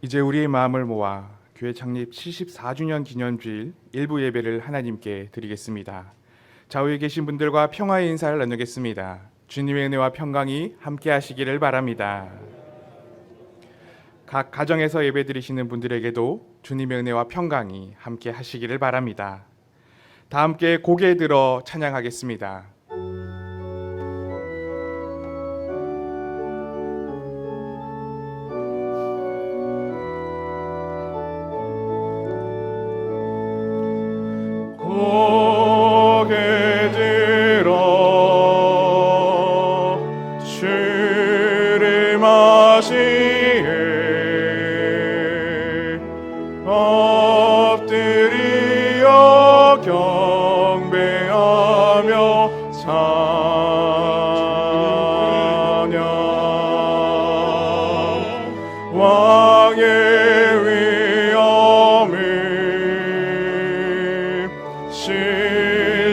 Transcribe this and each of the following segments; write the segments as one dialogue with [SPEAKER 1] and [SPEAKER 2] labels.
[SPEAKER 1] 이제 우리의 마음을 모아 교회 창립 74주년 기념주일 일부 예배를 하나님께 드리겠습니다. 좌우에 계신 분들과 평화의 인사를 나누겠습니다. 주님의 은혜와 평강이 함께 하시기를 바랍니다. 각 가정에서 예배 드리시는 분들에게도 주님의 은혜와 평강이 함께 하시기를 바랍니다. 다 함께 고개 들어 찬양하겠습니다.
[SPEAKER 2] 고개 들어 주를 맞이해 엎드려 경배하며 찬양 왕의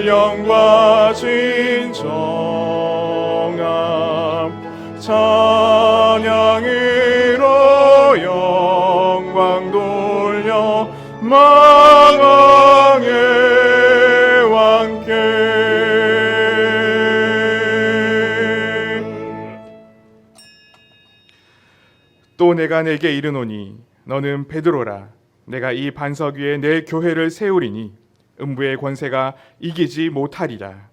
[SPEAKER 2] 신령과 진정함 찬양으로 영광 돌려 만왕의 왕께.
[SPEAKER 1] 또 내가 내게 이르노니 너는 베드로라. 내가 이 반석 위에 내 교회를 세우리니 음부의 권세가 이기지 못하리라.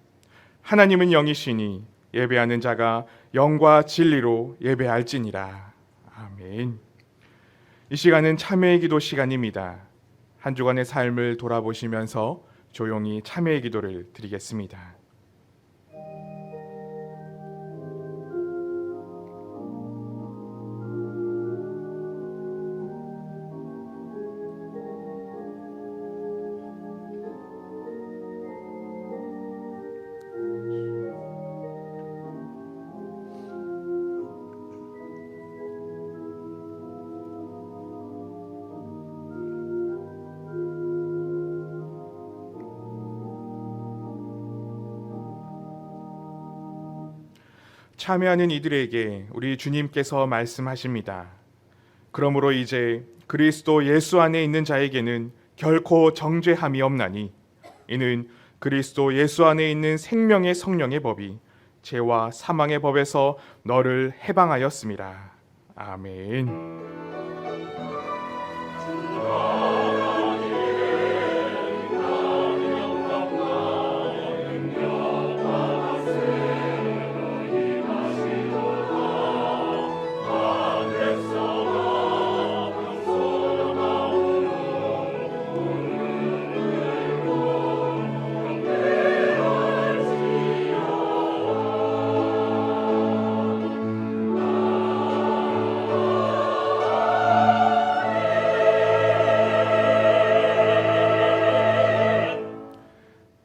[SPEAKER 1] 하나님은 영이시니 예배하는 자가 영과 진리로 예배할지니라. 아멘. 이 시간은 참회의 기도 시간입니다. 한 주간의 삶을 돌아보시면서 조용히 참회의 기도를 드리겠습니다. 참회하는 이들에게 우리 주님께서 말씀하십니다. 그러므로 이제 그리스도 예수 안에 있는 자에게는 결코 정죄함이 없나니 이는 그리스도 예수 안에 있는 생명의 성령의 법이 죄와 사망의 법에서 너를 해방하였습니다. 아멘.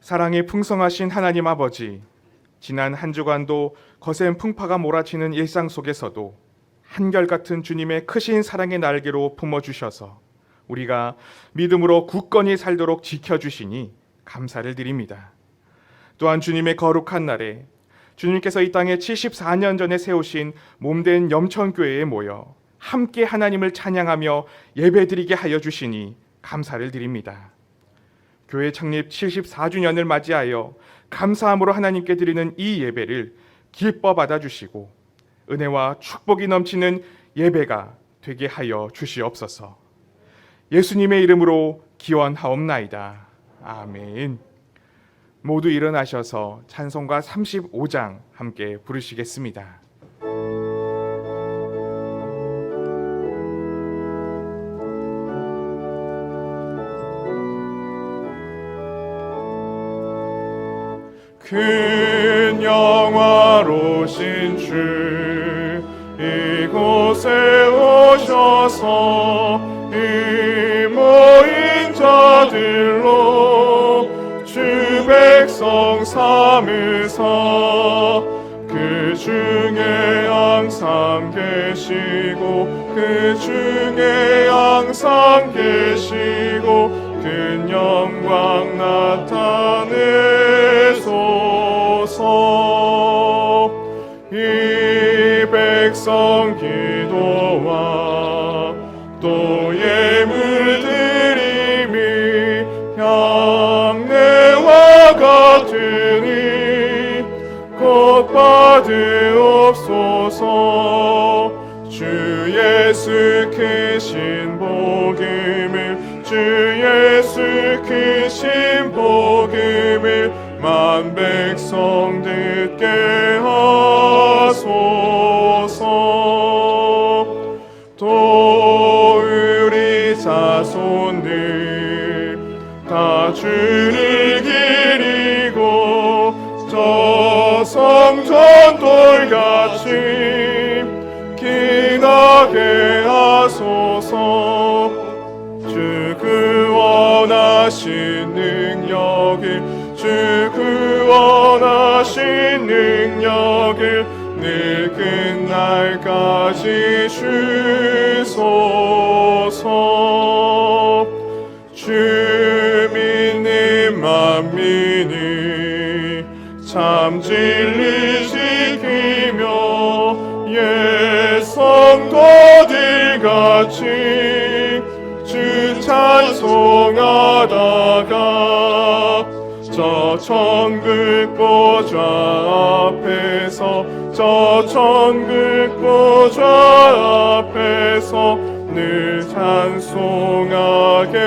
[SPEAKER 1] 사랑이 풍성하신 하나님 아버지, 지난 한 주간도 거센 풍파가 몰아치는 일상 속에서도 한결같은 주님의 크신 사랑의 날개로 품어주셔서 우리가 믿음으로 굳건히 살도록 지켜주시니 감사를 드립니다. 또한 주님의 거룩한 날에 주님께서 이 땅에 74년 전에 세우신 몸된 염천교회에 모여 함께 하나님을 찬양하며 예배드리게 하여 주시니 감사를 드립니다. 교회 창립 74주년을 맞이하여 감사함으로 하나님께 드리는 이 예배를 기뻐 받아주시고 은혜와 축복이 넘치는 예배가 되게 하여 주시옵소서. 예수님의 이름으로 기원하옵나이다. 아멘. 모두 일어나셔서 찬송가 35장 함께 부르시겠습니다.
[SPEAKER 2] 큰 영화로신 주 이곳에 오셔서 이 모인 자들로 주 백성 삼으사 그 중에 항상 계시고 그 중에 항상 계시고 큰 영광 나타내소서. 이 백성 기도와 또 받으옵소서. 주 예수 크신 복음을, 주 예수 크신 복음을 만 백성 듣게 하소서. 또 우리 자손들 다 주를 기리고 저 성전 돌같이 기나게 하소서. 주 구원하신 능력을, 주 구원하신 능력을 늘 끝날까지 주소서. 주 믿는 만민이 참 진리 지키며 옛 성도들 같이 주 찬송하다가 저 천국 보좌 앞에서, 저 천국 보좌 앞에서 늘 찬송하게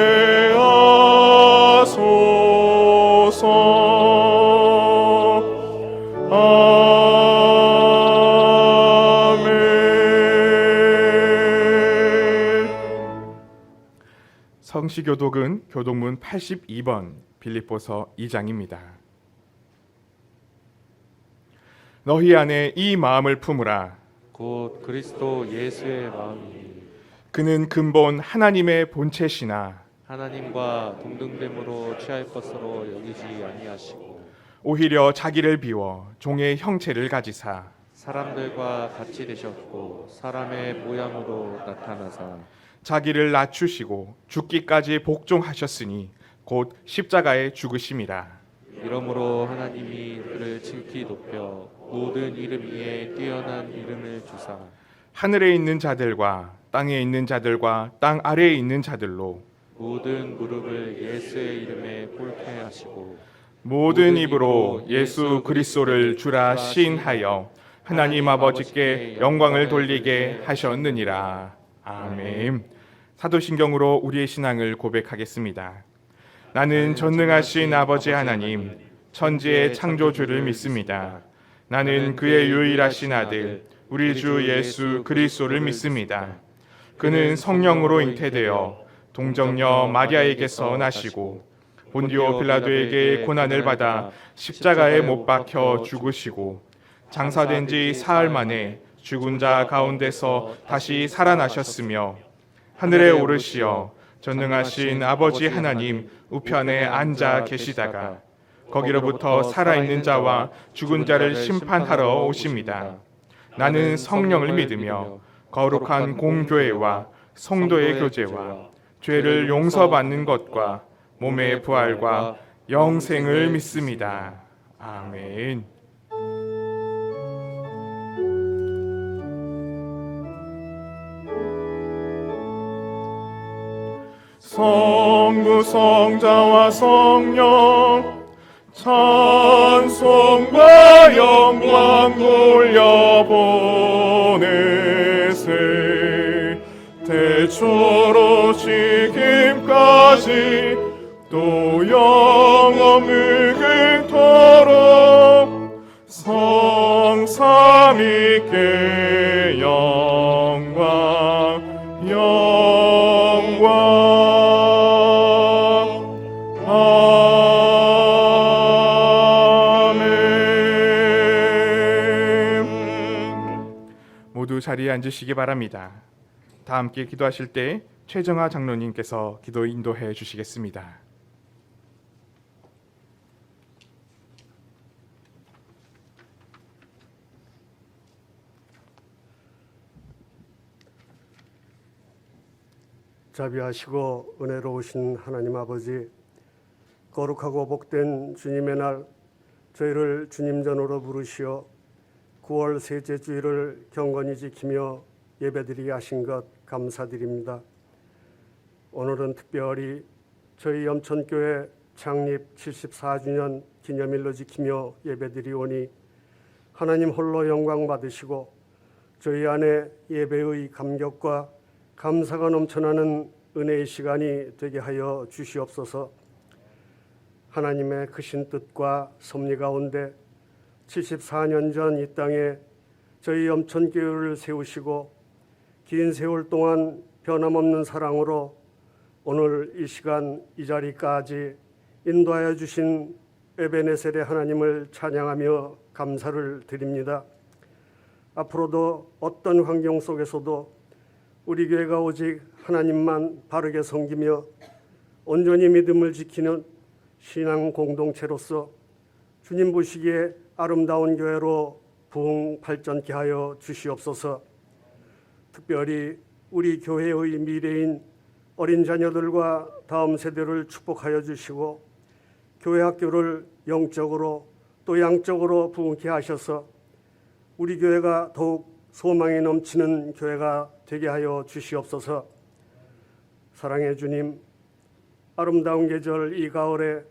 [SPEAKER 2] 하소서. 아멘.
[SPEAKER 1] 성시교독은 교독문 82번 빌립보서 2장입니다. 너희 안에 이 마음을 품으라.
[SPEAKER 3] 곧 그리스도 예수의 마음이
[SPEAKER 1] 그는 근본 하나님의 본체시나
[SPEAKER 3] 하나님과 동등됨으로 취할 것으로 여기지 아니하시고
[SPEAKER 1] 오히려 자기를 비워 종의 형체를 가지사
[SPEAKER 3] 사람들과 같이 되셨고 사람의 모양으로 나타나사
[SPEAKER 1] 자기를 낮추시고 죽기까지 복종하셨으니 곧 십자가에 죽으심이라.
[SPEAKER 3] 이러므로 하나님이 그를 지극히 높여 모든 이름 위에 뛰어난 이름을 주사
[SPEAKER 1] 하늘에 있는 자들과 땅에 있는 자들과 땅 아래에 있는 자들로
[SPEAKER 3] 모든 무릎을 예수의 이름에 꿇게 하시고
[SPEAKER 1] 모든 입으로 예수 그리스도를 주라 시인하여 하나님 아버지께 영광을 돌리게 하셨느니라. 아멘. 사도신경으로 우리의 신앙을 고백하겠습니다. 나는 전능하신 아버지 하나님, 천지의 창조주를 믿습니다. 나는 그의 유일하신 아들, 우리 주 예수 그리스도를 믿습니다. 그는 성령으로 잉태되어 동정녀 마리아에게서 나시고 본디오 빌라도에게 고난을 받아 십자가에 못 박혀 죽으시고 장사된 지 사흘 만에 죽은 자 가운데서 다시 살아나셨으며 하늘에 오르시어 전능하신 아버지 하나님 우편에 앉아 계시다가 거기로부터 살아있는 자와 죽은 자를 심판하러 오십니다. 나는 성령을 믿으며 거룩한 공교회와 성도의 교제와 죄를 용서받는 것과 몸의 부활과 영생을 믿습니다. 아멘.
[SPEAKER 2] 성부 성자와 성령 찬송과 영광 돌려보내세. 태초로 지금까지 또 영원 무궁토록 성삼위께 영광
[SPEAKER 1] 모두 자리에 앉으시기 바랍니다. 다 함께 기도하실 때 최정아 장로님께서 기도 인도해 주시겠습니다.
[SPEAKER 4] 자비하시고 은혜로우신 하나님 아버지, 거룩하고 복된 주님의 날 저희를 주님 전으로 부르시어 9월 셋째 주일을 경건히 지키며 예배드리게 하신 것 감사드립니다. 오늘은 특별히 저희 염천교회 창립 74주년 기념일로 지키며 예배드리오니 하나님 홀로 영광 받으시고 저희 안에 예배의 감격과 감사가 넘쳐나는 은혜의 시간이 되게 하여 주시옵소서. 하나님의 크신 뜻과 섭리 가운데 74년 전 이 땅에 저희 염천교회를 세우시고 긴 세월 동안 변함없는 사랑으로 오늘 이 시간 이 자리까지 인도하여 주신 에베네셀의 하나님을 찬양하며 감사를 드립니다. 앞으로도 어떤 환경 속에서도 우리 교회가 오직 하나님만 바르게 섬기며 온전히 믿음을 지키는 신앙 공동체로서 주님 보시기에 아름다운 교회로 부흥 발전케 하여 주시옵소서. 특별히 우리 교회의 미래인 어린 자녀들과 다음 세대를 축복하여 주시고 교회 학교를 영적으로 또 양적으로 부흥케 하셔서 우리 교회가 더욱 소망이 넘치는 교회가 되게 하여 주시옵소서. 사랑의 주님, 아름다운 계절 이 가을에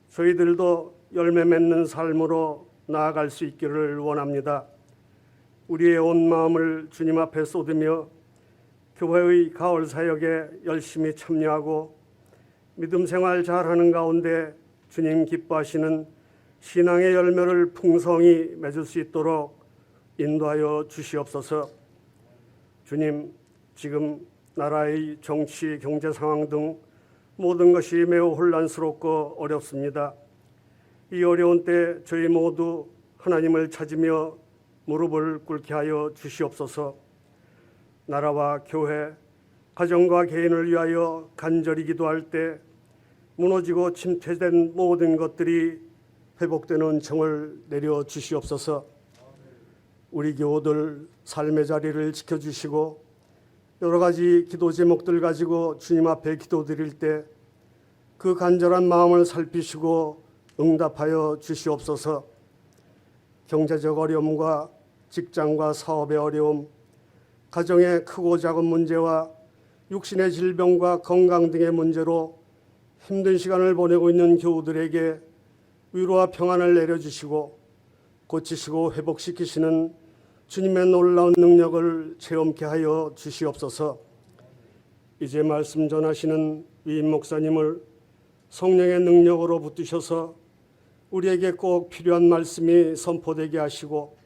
[SPEAKER 4] 저희들도 열매 맺는 삶으로 나아갈 수 있기를 원합니다. 우리의 온 마음을 주님 앞에 쏟으며 교회의 가을 사역에 열심히 참여하고 믿음 생활 잘하는 가운데 주님 기뻐하시는 신앙의 열매를 풍성히 맺을 수 있도록 인도하여 주시옵소서. 주님, 지금 나라의 정치, 경제 상황 등 모든 것이 매우 혼란스럽고 어렵습니다. 이 어려운 때 저희 모두 하나님을 찾으며 무릎을 꿇게 하여 주시옵소서. 나라와 교회, 가정과 개인을 위하여 간절히 기도할 때 무너지고 침체된 모든 것들이 회복되는 정을 내려 주시옵소서. 우리 교우들 삶의 자리를 지켜주시고 여러 가지 기도 제목들 가지고 주님 앞에 기도드릴 때 그 간절한 마음을 살피시고 응답하여 주시옵소서. 경제적 어려움과 직장과 사업의 어려움, 가정의 크고 작은 문제와 육신의 질병과 건강 등의 문제로 힘든 시간을 보내고 있는 교우들에게 위로와 평안을 내려주시고 고치시고 회복시키시는 주님의 놀라운 능력을 체험케 하여 주시옵소서. 이제 말씀 전하시는 위임 목사님을 성령의 능력으로 붙드셔서 우리에게 꼭 필요한 말씀이 선포되게 하시고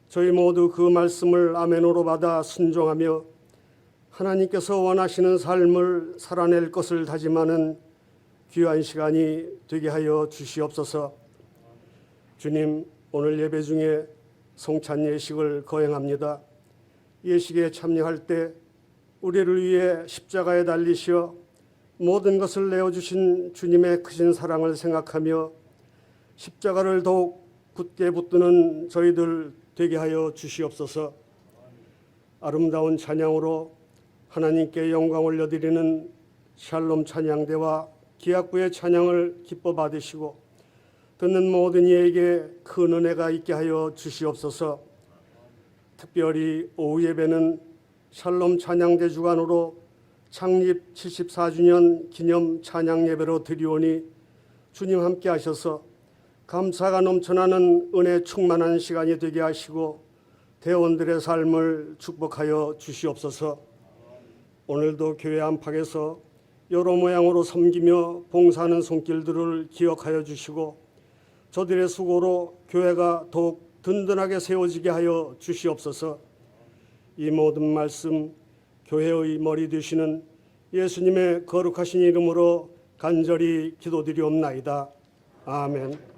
[SPEAKER 4] 저희 모두 그 말씀을 아멘으로 받아 순종하며 하나님께서 원하시는 삶을 살아낼 것을 다짐하는 귀한 시간이 되게 하여 주시옵소서. 주님, 오늘 예배 중에 성찬 예식을 거행합니다. 예식에 참여할 때 우리를 위해 십자가에 달리시어 모든 것을 내어주신 주님의 크신 사랑을 생각하며 십자가를 더욱 굳게 붙드는 저희들 되게 하여 주시옵소서. 아름다운 찬양으로 하나님께 영광 올려드리는 샬롬 찬양대와 기악부의 찬양을 기뻐 받으시고 듣는 모든 이에게 큰 은혜가 있게 하여 주시옵소서. 특별히 오후 예배는 샬롬 찬양대 주관으로 창립 74주년 기념 찬양 예배로 드리오니 주님 함께 하셔서 감사가 넘쳐나는 은혜 충만한 시간이 되게 하시고 대원들의 삶을 축복하여 주시옵소서. 오늘도 교회 안팎에서 여러 모양으로 섬기며 봉사하는 손길들을 기억하여 주시고 저들의 수고로 교회가 더욱 든든하게 세워지게 하여 주시옵소서. 이 모든 말씀 교회의 머리 되시는 예수님의 거룩하신 이름으로 간절히 기도드리옵나이다. 아멘.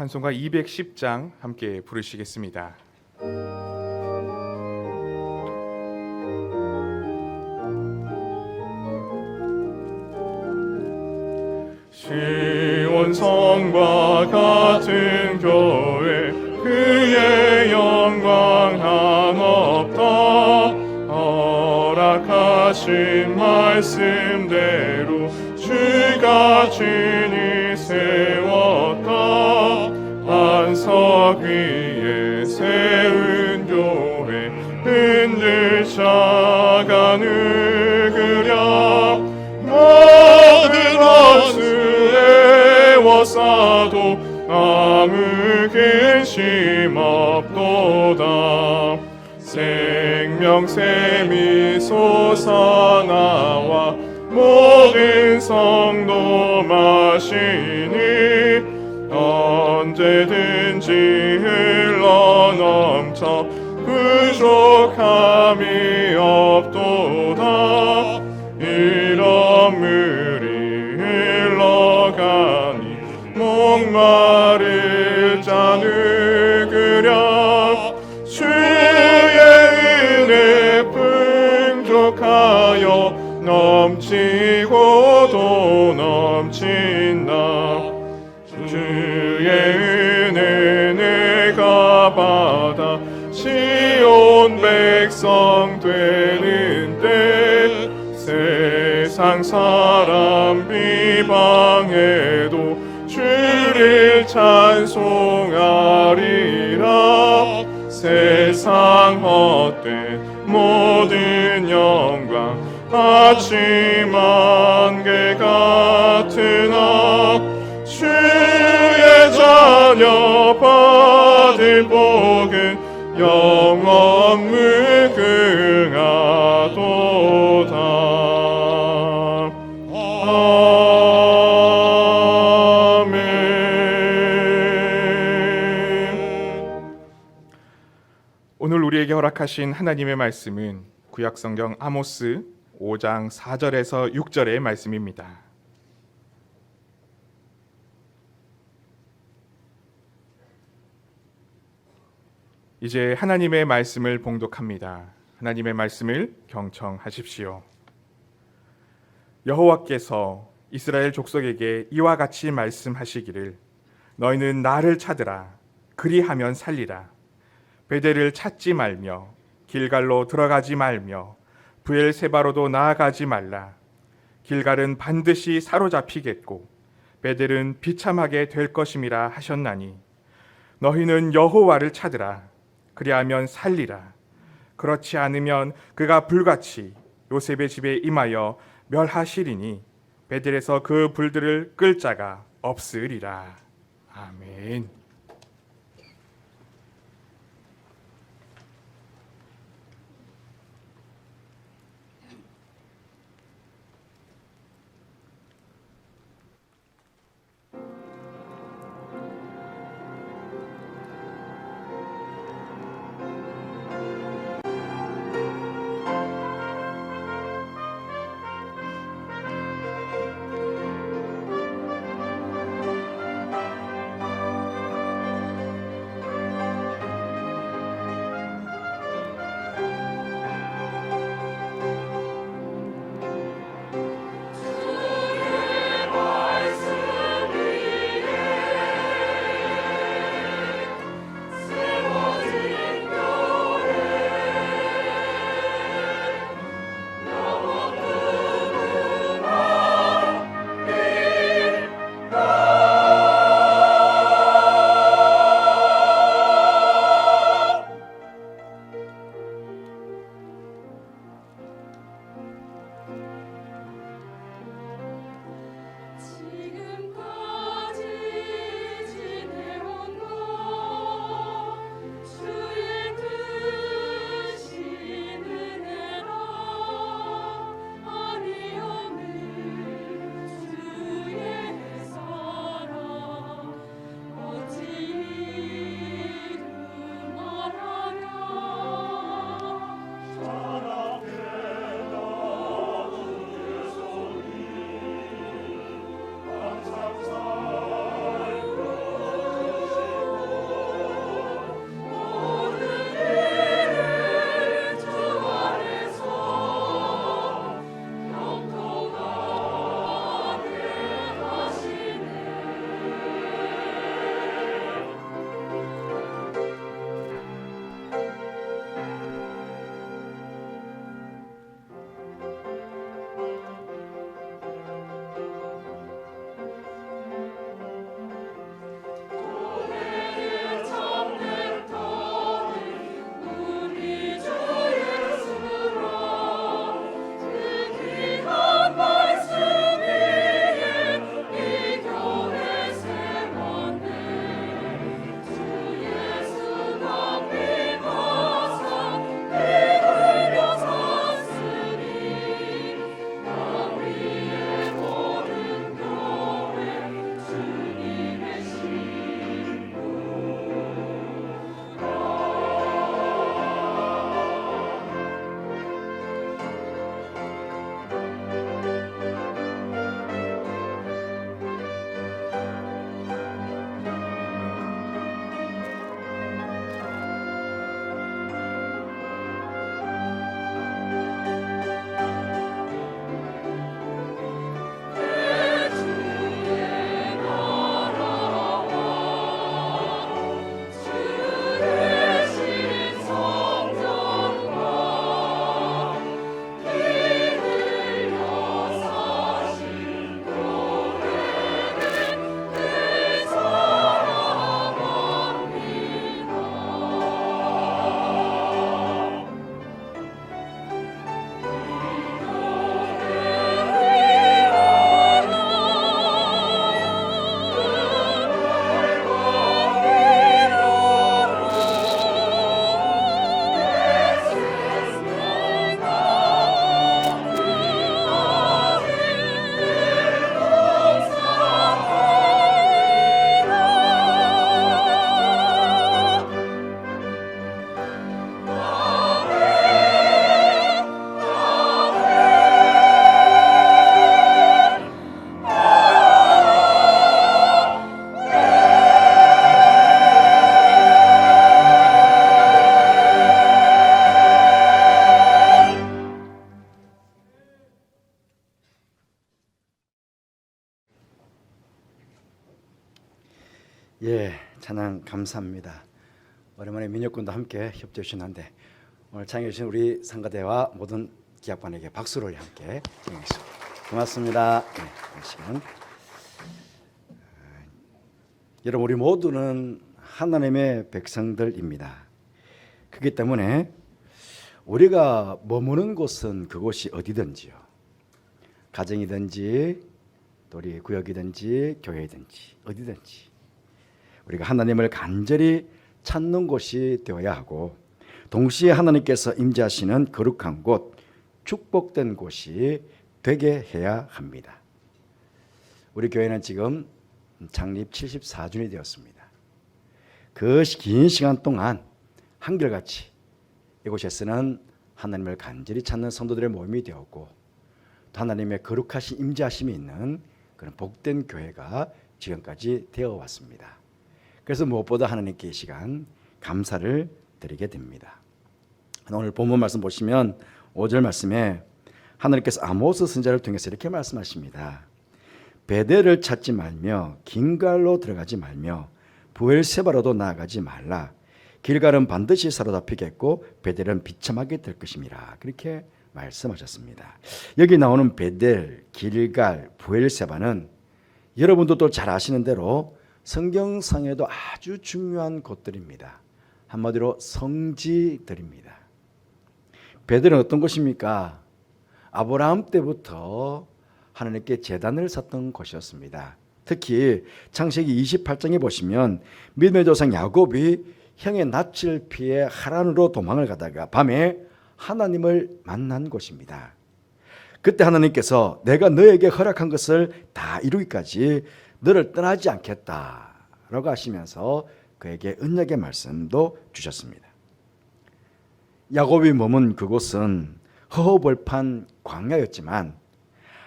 [SPEAKER 1] 찬송가 210장 함께 부르시겠습니다.
[SPEAKER 2] 주 시온 성과 같은 교회 그의 영광 한없다 허락하신 말씀대로 주가 친히 세웠다 반석 위에 세운 교회 흔들자가 누구랴 모든 원수에 워싸도 아무 근심 없도다 생명샘이 솟아나와 모든 성도 마시니 언제든지 흘러넘쳐 부족함이 없도다 이런 물이 흘러가니 목마를 자 누구랴 주의 은혜 풍족하여 넘치고 또 넘친다 주의 은혜 내가 받아 시온 백성 되는 때 세상 사람 비방해도 주를 찬송하리라 세상 헛된 모든 영광 아침 안개 같으나 주의 자녀 받을 복은 영원 무궁하도다. 아멘.
[SPEAKER 1] 오늘 우리에게 허락하신 하나님의 말씀은 구약성경 아모스 5장 4절에서 6절의 말씀입니다. 이제 하나님의 말씀을 봉독합니다. 하나님의 말씀을 경청하십시오. 여호와께서 이스라엘 족속에게 이와 같이 말씀하시기를 너희는 나를 찾으라 그리하면 살리라 베델을 찾지 말며 길갈로 들어가지 말며 브엘세바로도 나아가지 말라 길갈은 반드시 사로잡히겠고 베델은 비참하게 될 것임이라 하셨나니 너희는 여호와를 찾으라 그리하면 살리라 그렇지 않으면 그가 불같이 요셉의 집에 임하여 멸하시리니 베델에서 그 불들을 끌 자가 없으리라. 아멘.
[SPEAKER 5] 예, 찬양 감사합니다. 오랜만에 민혁군도 함께 협조해 주시는데 오늘 찬양해 주신 우리 상가대와 모든 기악반에게 박수를 함께 드리겠습니다. 고맙습니다. 네, 이 시간 여러분 우리 모두는 하나님의 백성들입니다. 그렇기 때문에 우리가 머무는 곳은 그곳이 어디든지요. 가정이든지 또 우리 구역이든지 교회이든지 어디든지 우리가 하나님을 간절히 찾는 곳이 되어야 하고 동시에 하나님께서 임재하시는 거룩한 곳, 축복된 곳이 되게 해야 합니다. 우리 교회는 지금 창립 74주년이 되었습니다. 그 긴 시간 동안 한결같이 이곳에서는 하나님을 간절히 찾는 성도들의 모임이 되었고 또 하나님의 거룩하신 임재하심이 있는 그런 복된 교회가 지금까지 되어 왔습니다. 그래서 무엇보다 하나님께 이 시간 감사를 드리게 됩니다. 오늘 본문 말씀 보시면 5절 말씀에 하나님께서 아모스 선지자를 통해서 이렇게 말씀하십니다. 베델을 찾지 말며 긴갈로 들어가지 말며 부엘세바로도 나아가지 말라. 길갈은 반드시 사로잡히겠고 베델은 비참하게 될 것임이라. 그렇게 말씀하셨습니다. 여기 나오는 베델, 길갈, 부엘세바는 여러분도 또 잘 아시는 대로 성경상에도 아주 중요한 곳들입니다. 한마디로 성지들입니다. 베델은 어떤 곳입니까? 아브라함 때부터 하나님께 제단을 쌓던 곳이었습니다. 특히 창세기 28장에 보시면 믿음의 조상 야곱이 형의 낯을 피해 하란으로 도망을 가다가 밤에 하나님을 만난 곳입니다. 그때 하나님께서 내가 너에게 허락한 것을 다 이루기까지 너를 떠나지 않겠다라고 하시면서 그에게 언약의 말씀도 주셨습니다. 야곱이 머문 그곳은 허허벌판 광야였지만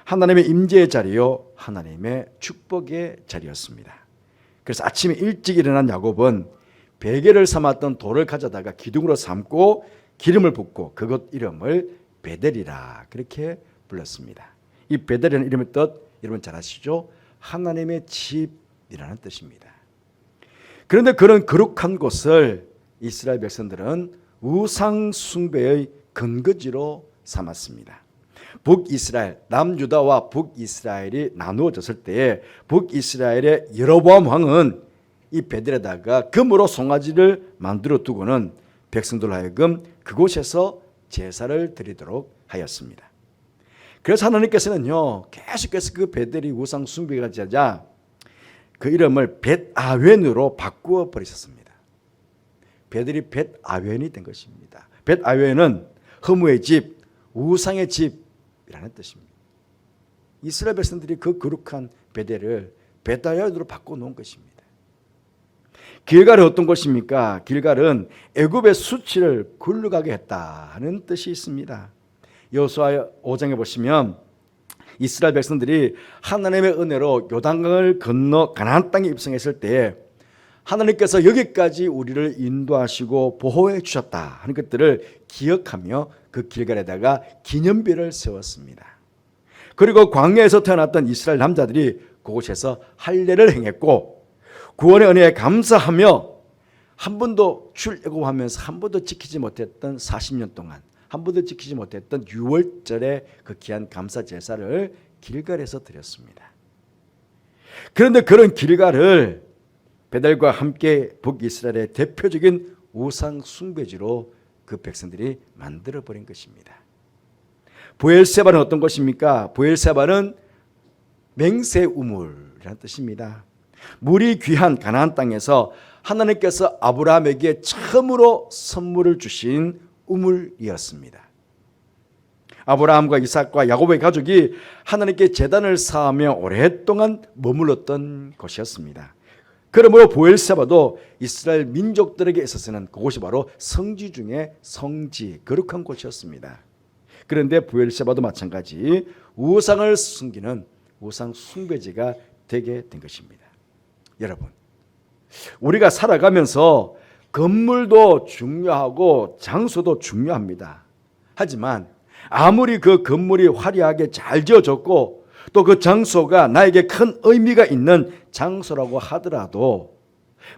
[SPEAKER 5] 하나님의 임재의 자리요 하나님의 축복의 자리였습니다. 그래서 아침에 일찍 일어난 야곱은 베개를 삼았던 돌을 가져다가 기둥으로 삼고 기름을 붓고 그곳 이름을 베델이라 그렇게 불렀습니다. 이 베델이라는 이름의 뜻 여러분 잘 아시죠? 하나님의 집이라는 뜻입니다. 그런데 그런 거룩한 곳을 이스라엘 백성들은 우상 숭배의 근거지로 삼았습니다. 북이스라엘, 남유다와 북이스라엘이 나누어졌을 때에 북이스라엘의 여로보암 왕은 이 베델에다가 금으로 송아지를 만들어 두고는 백성들 하여금 그곳에서 제사를 드리도록 하였습니다. 그래서 하나님께서는요 계속해서 그 베델이 우상 숭배가 되자 그 이름을 벳아웬으로 바꾸어 버리셨습니다. 베델이 벳아웬이 된 것입니다. 벳아웬은 허무의 집, 우상의 집이라는 뜻입니다. 이스라엘 백성들이 그 거룩한 베델을 벳아웬으로 바꿔놓은 것입니다. 길갈은 어떤 곳입니까? 길갈은 애굽의 수치를 굴러가게 했다는 뜻이 있습니다. 여호수아 5장에 보시면 이스라엘 백성들이 하나님의 은혜로 요단강을 건너 가나안 땅에 입성했을 때에 하나님께서 여기까지 우리를 인도하시고 보호해 주셨다 하는 것들을 기억하며 그 길갈에다가 기념비를 세웠습니다. 그리고 광야에서 태어났던 이스라엘 남자들이 그곳에서 할례를 행했고 구원의 은혜에 감사하며 한 번도 출애굽하면서 한 번도 지키지 못했던 40년 동안 한 번도 지키지 못했던 6월절의 그 귀한 감사 제사를 길갈에서 드렸습니다. 그런데 그런 길갈을 베델과 함께 북이스라엘의 대표적인 우상 숭배지로 그 백성들이 만들어 버린 것입니다. 부엘세바는 어떤 것입니까? 부엘세바는 맹세 우물이라는 뜻입니다. 물이 귀한 가나안 땅에서 하나님께서 아브라함에게 처음으로 선물을 주신 우물이었습니다. 아브라함과 이삭과 야곱의 가족이 하나님께 제단을 쌓으며 오랫동안 머물렀던 곳이었습니다. 그러므로 보엘세바도 이스라엘 민족들에게 있어서는 그곳이 바로 성지 중에 성지, 거룩한 곳이었습니다. 그런데 보엘세바도 마찬가지 우상을 숨기는 우상 숭배지가 되게 된 것입니다. 여러분, 우리가 살아가면서 건물도 중요하고 장소도 중요합니다. 하지만 아무리 그 건물이 화려하게 잘 지어졌고 또 그 장소가 나에게 큰 의미가 있는 장소라고 하더라도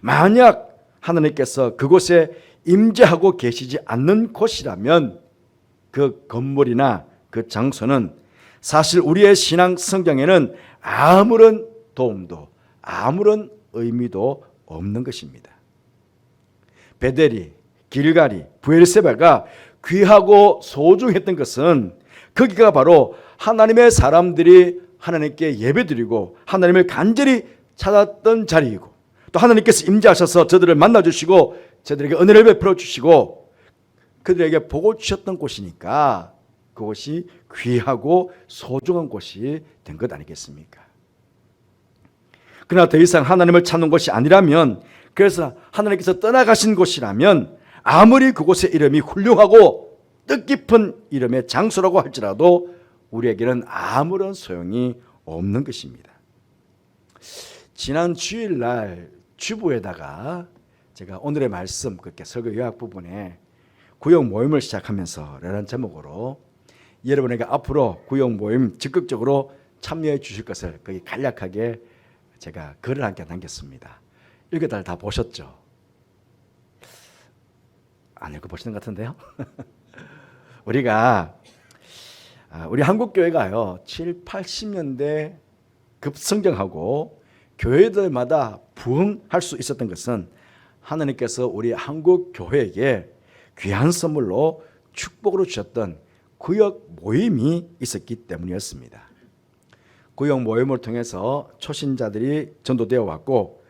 [SPEAKER 5] 만약 하나님께서 그곳에 임재하고 계시지 않는 곳이라면 그 건물이나 그 장소는 사실 우리의 신앙 성경에는 아무런 도움도 아무런 의미도 없는 것입니다. 베델이, 길갈이, 브엘세바가 귀하고 소중했던 것은 거기가 바로 하나님의 사람들이 하나님께 예배드리고 하나님을 간절히 찾았던 자리이고 또 하나님께서 임재하셔서 저들을 만나주시고 저들에게 은혜를 베풀어 주시고 그들에게 복을 주셨던 곳이니까 그곳이 귀하고 소중한 곳이 된 것 아니겠습니까? 그러나 더 이상 하나님을 찾는 곳이 아니라면, 그래서 하나님께서 떠나가신 곳이라면 아무리 그곳의 이름이 훌륭하고 뜻깊은 이름의 장소라고 할지라도 우리에게는 아무런 소용이 없는 것입니다. 지난 주일날 주부에다가 제가 오늘의 말씀 그렇게 설교 요약 부분에 구역 모임을 시작하면서 라는 제목으로 여러분에게 앞으로 구역 모임 적극적으로 참여해 주실 것을 거기 간략하게 제가 글을 함께 남겼습니다. 읽어달 다 보셨죠? 안 읽어보시는 것 같은데요? 우리 한국교회가요 7, 80년대 급성장하고 교회들마다 부흥할 수 있었던 것은 하나님께서 우리 한국교회에게 귀한 선물로 축복으로 주셨던 구역 모임이 있었기 때문이었습니다. 구역 모임을 통해서 초신자들이 전도되어 왔고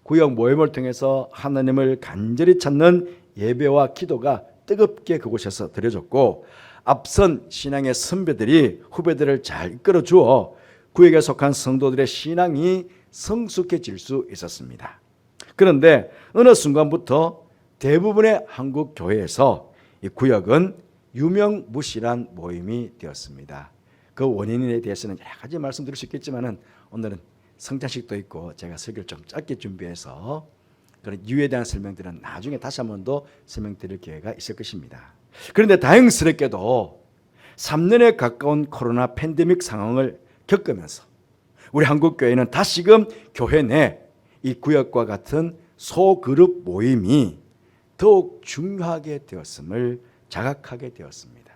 [SPEAKER 5] 구역 모임을 통해서 하나님을 간절히 찾는 예배와 기도가 뜨겁게 그곳에서 드려졌고 앞선 신앙의 선배들이 후배들을 잘 이끌어 주어 구역에 속한 성도들의 신앙이 성숙해질 수 있었습니다. 그런데 어느 순간부터 대부분의 한국 교회에서 이 구역은 유명무실한 모임이 되었습니다. 그 원인에 대해서는 여러 가지 말씀드릴 수 있겠지만은 오늘은 성찬식도 있고 제가 설교를 좀 짧게 준비해서 그런 이유에 대한 설명들은 나중에 다시 한 번 더 설명드릴 기회가 있을 것입니다. 그런데 다행스럽게도 3년에 가까운 코로나 팬데믹 상황을 겪으면서 우리 한국교회는 다시금 교회 내 이 구역과 같은 소그룹 모임이 더욱 중요하게 되었음을 자각하게 되었습니다.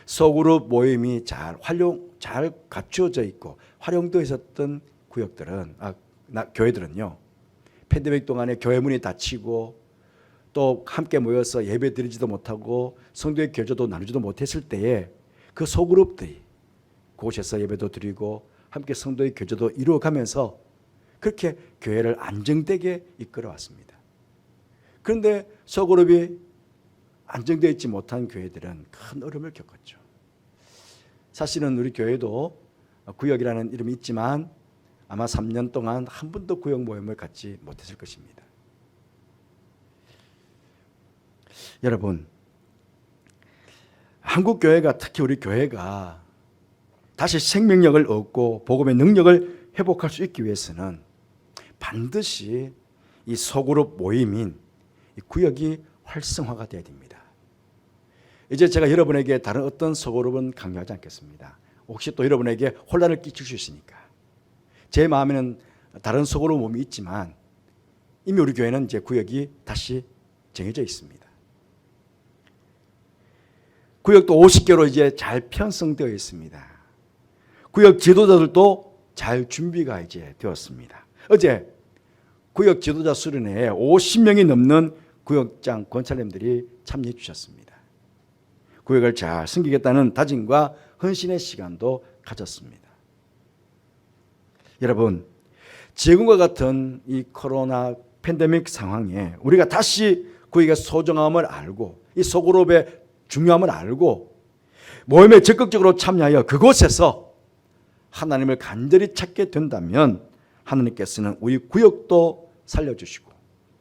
[SPEAKER 5] 소그룹 모임이 잘 갖추어져 있고 활용되어 있었던 교회들은요 팬데믹 동안에 교회 문이 닫히고 또 함께 모여서 예배 드리지도 못하고 성도의 교제도 나누지도 못했을 때에 그 소그룹들이 그곳에서 예배도 드리고 함께 성도의 교제도 이루어가면서 그렇게 교회를 안정되게 이끌어왔습니다. 그런데 소그룹이 안정되어 있지 못한 교회들은 큰 어려움을 겪었죠. 사실은 우리 교회도 구역이라는 이름이 있지만 아마 3년 동안 한 번도 구역 모임을 갖지 못했을 것입니다. 여러분, 한국 교회가 특히 우리 교회가 다시 생명력을 얻고 복음의 능력을 회복할 수 있기 위해서는 반드시 이 소그룹 모임인 이 구역이 활성화가 되어야 됩니다. 이제 제가 여러분에게 다른 어떤 소그룹은 강요하지 않겠습니다. 혹시 또 여러분에게 혼란을 끼칠 수 있으니까. 제 마음에는 다른 소그룹 모임이 있지만 이미 우리 교회는 이제 구역이 다시 정해져 있습니다. 구역도 50개로 이제 잘 편성되어 있습니다. 구역 지도자들도 잘 준비가 이제 되었습니다. 어제 구역 지도자 수련회에 50명이 넘는 구역장 권사님들이 참여해 주셨습니다. 구역을 잘 섬기겠다는 다짐과 헌신의 시간도 가졌습니다. 여러분, 지금과 같은 이 코로나 팬데믹 상황에 우리가 다시 구역의 소중함을 알고 이 소그룹의 중요함을 알고 모임에 적극적으로 참여하여 그곳에서 하나님을 간절히 찾게 된다면 하나님께서는 우리 구역도 살려주시고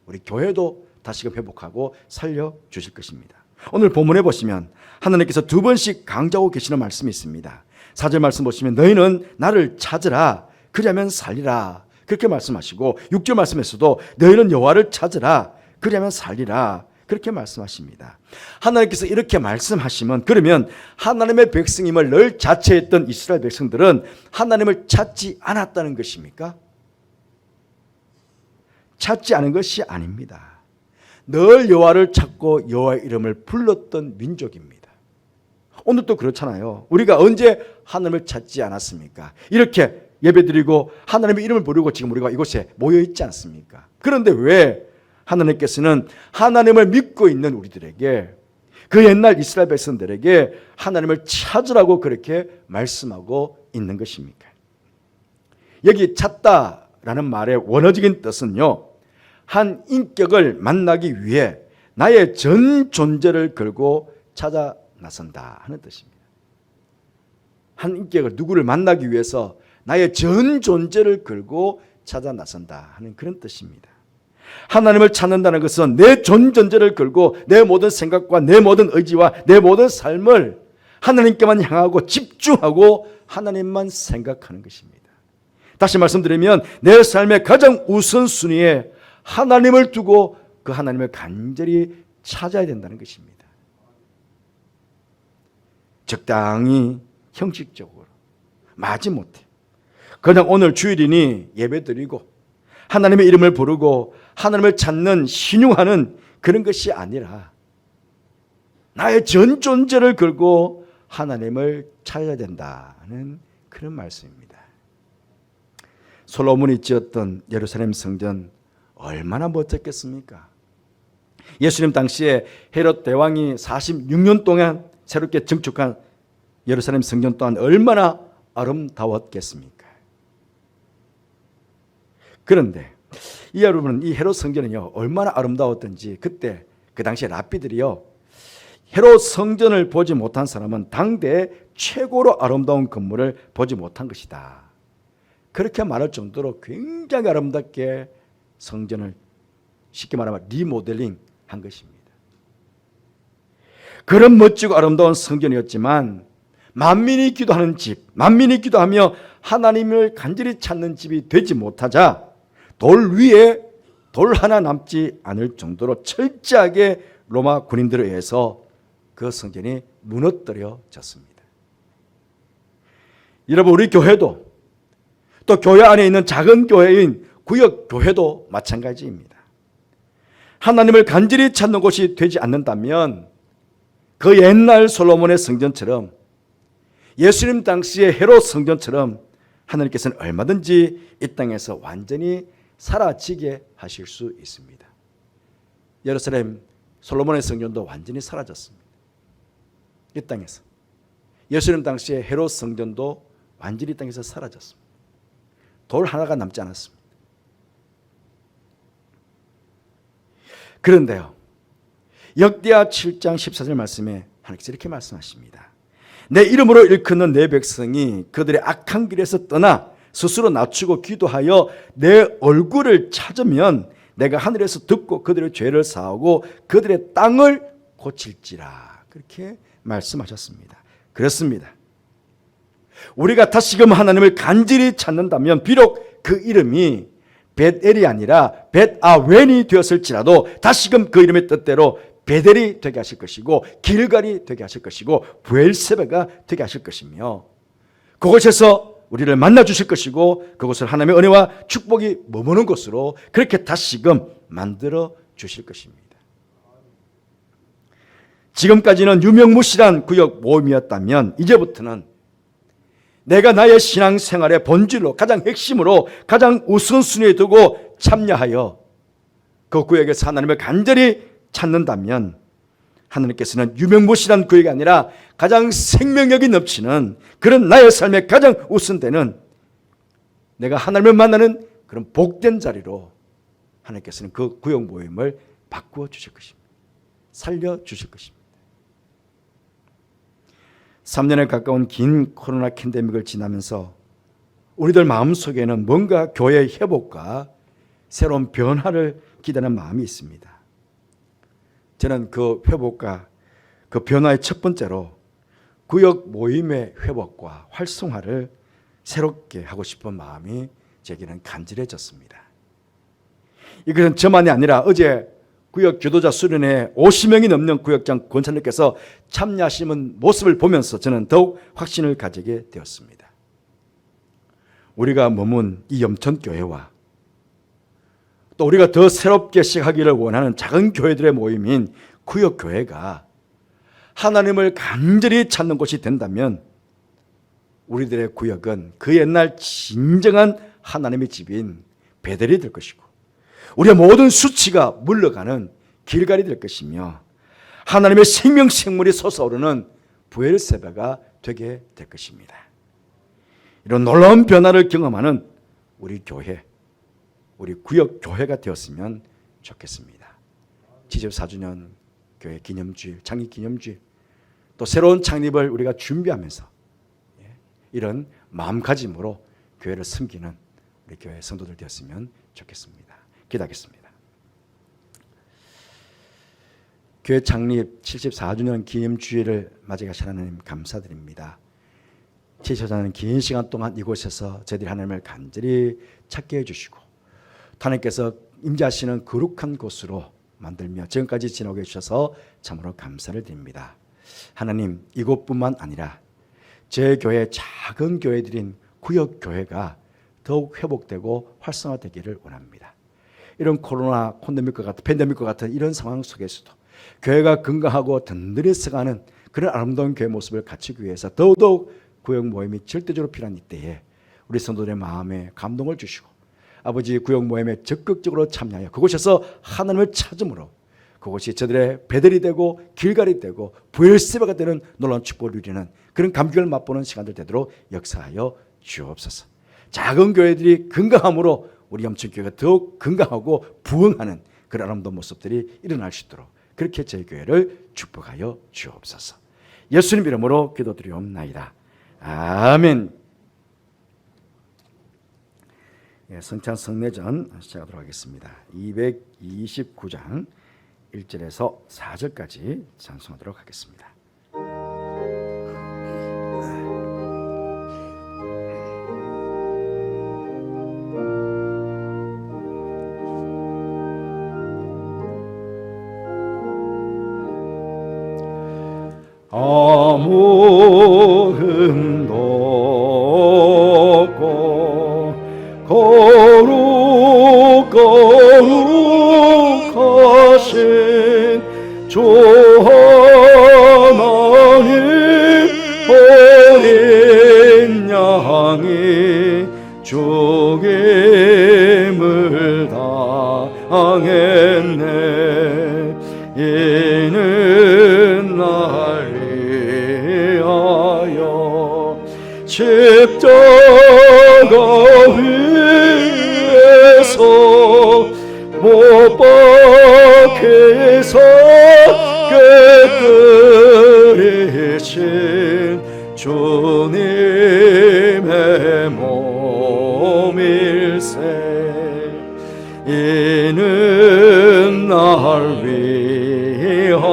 [SPEAKER 5] 우리 교회도 다시금 회복하고 살려주실 것입니다. 오늘 본문에 보시면 하나님께서 두 번씩 강조하고 계시는 말씀이 있습니다. 4절 말씀 보시면 너희는 나를 찾으라 그리하면 살리라 그렇게 말씀하시고 6절 말씀에서도 너희는 여호와를 찾으라 그리하면 살리라 그렇게 말씀하십니다. 하나님께서 이렇게 말씀하시면 그러면 하나님의 백성임을 늘 자처했던 이스라엘 백성들은 하나님을 찾지 않았다는 것입니까? 찾지 않은 것이 아닙니다. 늘 여호와를 찾고 여호와의 이름을 불렀던 민족입니다. 오늘도 그렇잖아요. 우리가 언제 하나님을 찾지 않았습니까? 이렇게 예배드리고 하나님의 이름을 부르고 지금 우리가 이곳에 모여 있지 않습니까? 그런데 왜 하나님께서는 하나님을 믿고 있는 우리들에게, 그 옛날 이스라엘 백성들에게 하나님을 찾으라고 그렇게 말씀하고 있는 것입니까? 여기 찾다라는 말의 원어적인 뜻은요, 한 인격을 만나기 위해 나의 전 존재를 걸고 찾아 나선다 하는 뜻입니다. 한 인격을, 누구를 만나기 위해서 나의 전 존재를 걸고 찾아 나선다 하는 그런 뜻입니다. 하나님을 찾는다는 것은 내 전 존재를 걸고 내 모든 생각과 내 모든 의지와 내 모든 삶을 하나님께만 향하고 집중하고 하나님만 생각하는 것입니다. 다시 말씀드리면 내 삶의 가장 우선순위에 하나님을 두고 그 하나님을 간절히 찾아야 된다는 것입니다. 적당히 형식적으로 마지못해 그냥 오늘 주일이니 예배드리고 하나님의 이름을 부르고 하나님을 찾는 신용하는 그런 것이 아니라 나의 전 존재를 걸고 하나님을 찾아야 된다는 그런 말씀입니다. 솔로몬이 지었던 예루살렘 성전 얼마나 멋졌겠습니까? 예수님 당시에 헤롯 대왕이 46년 동안 새롭게 증축한 예루살렘 성전 또한 얼마나 아름다웠겠습니까? 그런데 이 여러분, 이 헤롯 성전은요 얼마나 아름다웠던지 그때 그 당시에 랍비들이요, 헤롯 성전을 보지 못한 사람은 당대 최고로 아름다운 건물을 보지 못한 것이다, 그렇게 말할 정도로 굉장히 아름답게 성전을 쉽게 말하면 리모델링 한 것입니다. 그런 멋지고 아름다운 성전이었지만 만민이 기도하는 집, 만민이 기도하며 하나님을 간절히 찾는 집이 되지 못하자 돌 위에 돌 하나 남지 않을 정도로 철저하게 로마 군인들에 의해서 그 성전이 무너뜨려졌습니다. 여러분, 우리 교회도 또 교회 안에 있는 작은 교회인 구역 교회도 마찬가지입니다. 하나님을 간절히 찾는 곳이 되지 않는다면 그 옛날 솔로몬의 성전처럼 예수님 당시의 헤롯 성전처럼 하나님께서는 얼마든지 이 땅에서 완전히 사라지게 하실 수 있습니다. 예루살렘 솔로몬의 성전도 완전히 사라졌습니다. 이 땅에서. 예수님 당시의 헤롯 성전도 완전히 이 땅에서 사라졌습니다. 돌 하나가 남지 않았습니다. 그런데요, 역대하 7장 14절 말씀에 하나님께서 이렇게 말씀하십니다. 내 이름으로 일컫는 내 백성이 그들의 악한 길에서 떠나 스스로 낮추고 기도하여 내 얼굴을 찾으면 내가 하늘에서 듣고 그들의 죄를 사하고 그들의 땅을 고칠지라, 그렇게 말씀하셨습니다. 그렇습니다. 우리가 다시금 하나님을 간절히 찾는다면 비록 그 이름이 벳엘이 아니라 벳아웬이 되었을지라도 다시금 그 이름의 뜻대로 베델이 되게 하실 것이고 길갈이 되게 하실 것이고 부엘세바가 되게 하실 것이며 그곳에서 우리를 만나 주실 것이고 그곳을 하나님의 은혜와 축복이 머무는 곳으로 그렇게 다시금 만들어 주실 것입니다. 지금까지는 유명무실한 구역 모임이었다면 이제부터는 내가 나의 신앙생활의 본질로 가장 핵심으로 가장 우선순위에 두고 참여하여 그 구역에서 하나님을 간절히 찾는다면 하나님께서는 유명무실한 구역이 아니라 가장 생명력이 넘치는 그런 나의 삶의 가장 우선되는 내가 하나님을 만나는 그런 복된 자리로 하나님께서는 그 구역 모임을 바꾸어 주실 것입니다. 살려 주실 것입니다. 3년에 가까운 긴 코로나 팬데믹을 지나면서 우리들 마음속에는 뭔가 교회의 회복과 새로운 변화를 기다리는 마음이 있습니다. 저는 그 회복과 그 변화의 첫 번째로 구역 모임의 회복과 활성화를 새롭게 하고 싶은 마음이 제게는 간절해졌습니다. 이것은 저만이 아니라 어제 구역 교도자 수련회 50명이 넘는 구역장 권사님께서 참여하시는 모습을 보면서 저는 더욱 확신을 가지게 되었습니다. 우리가 머문 이 염천교회와 또 우리가 더 새롭게 시작하기를 원하는 작은 교회들의 모임인 구역교회가 하나님을 간절히 찾는 곳이 된다면 우리들의 구역은 그 옛날 진정한 하나님의 집인 베델이 될 것이고 우리의 모든 수치가 물러가는 길갈이 될 것이며 하나님의 생명 생물이 솟아오르는 부엘세바가 되게 될 것입니다. 이런 놀라운 변화를 경험하는 우리 교회, 우리 구역 교회가 되었으면 좋겠습니다. 74주년 교회 기념주일, 창립 기념주일, 또 새로운 창립을 우리가 준비하면서 이런 마음가짐으로 교회를 섬기는 우리 교회 성도들 되었으면 좋겠습니다. 기도하겠습니다. 교회 창립 74주년 기념주일을 맞이하신 하나님 감사드립니다. 74주년 긴 시간 동안 이곳에서 저희들이 하나님을 간절히 찾게 해주시고 하나님께서 임재하시는 거룩한 곳으로 만들며 지금까지 지나고 계셔서 참으로 감사를 드립니다. 하나님, 이곳뿐만 아니라 제 교회 작은 교회들인 구역 교회가 더욱 회복되고 활성화되기를 원합니다. 이런 코로나 팬데믹과 같은 이런 상황 속에서도 교회가 건강하고 든든히 서가는 그런 아름다운 교회 모습을 갖추기 위해서 더더욱 구역 모임이 절대적으로 필요한 이때에 우리 성도들의 마음에 감동을 주시고 아버지 구역 모임에 적극적으로 참여하여 그곳에서 하나님을 찾음으로 그것이 저들의 베델이 되고 길갈이 되고 부엘세바가 되는 놀라운 축복을 누리는 그런 감격을 맛보는 시간들 되도록 역사하여 주옵소서. 작은 교회들이 건강함으로 우리 염천교회가 더욱 건강하고 부흥하는 그런 아름다운 모습들이 일어날 수 있도록 그렇게 저희 교회를 축복하여 주옵소서. 예수님 이름으로 기도드리옵나이다. 아멘. 성찬 성례전 시작하도록 하겠습니다. 229장 1절에서 4절까지 찬송하도록 하겠습니다. 아무 흠도 없고 거룩하신 주 하나님 어린 양이 죽임을 당했네. 이는 날 위하여 십자가 위에서 못 박혀서 깨뜨리신 주님의 몸일세. 이는 날 위하여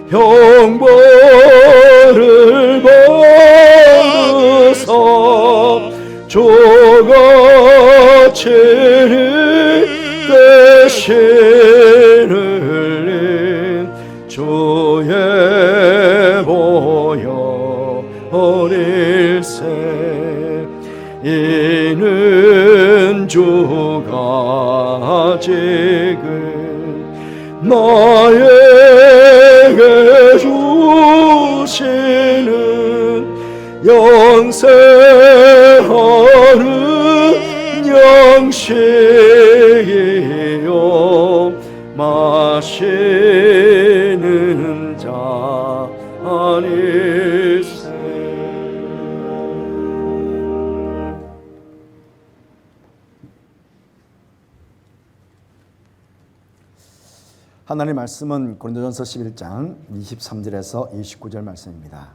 [SPEAKER 5] 형벌을 받으사 저같이 대신 흘린 주의 보혈 어릴세. 이는 주가 지금 나에게 주시는 영생하는 양식이요 마시는 자 아닐세. 하나님의 말씀은 고린도전서 11장 23절에서 29절 말씀입니다.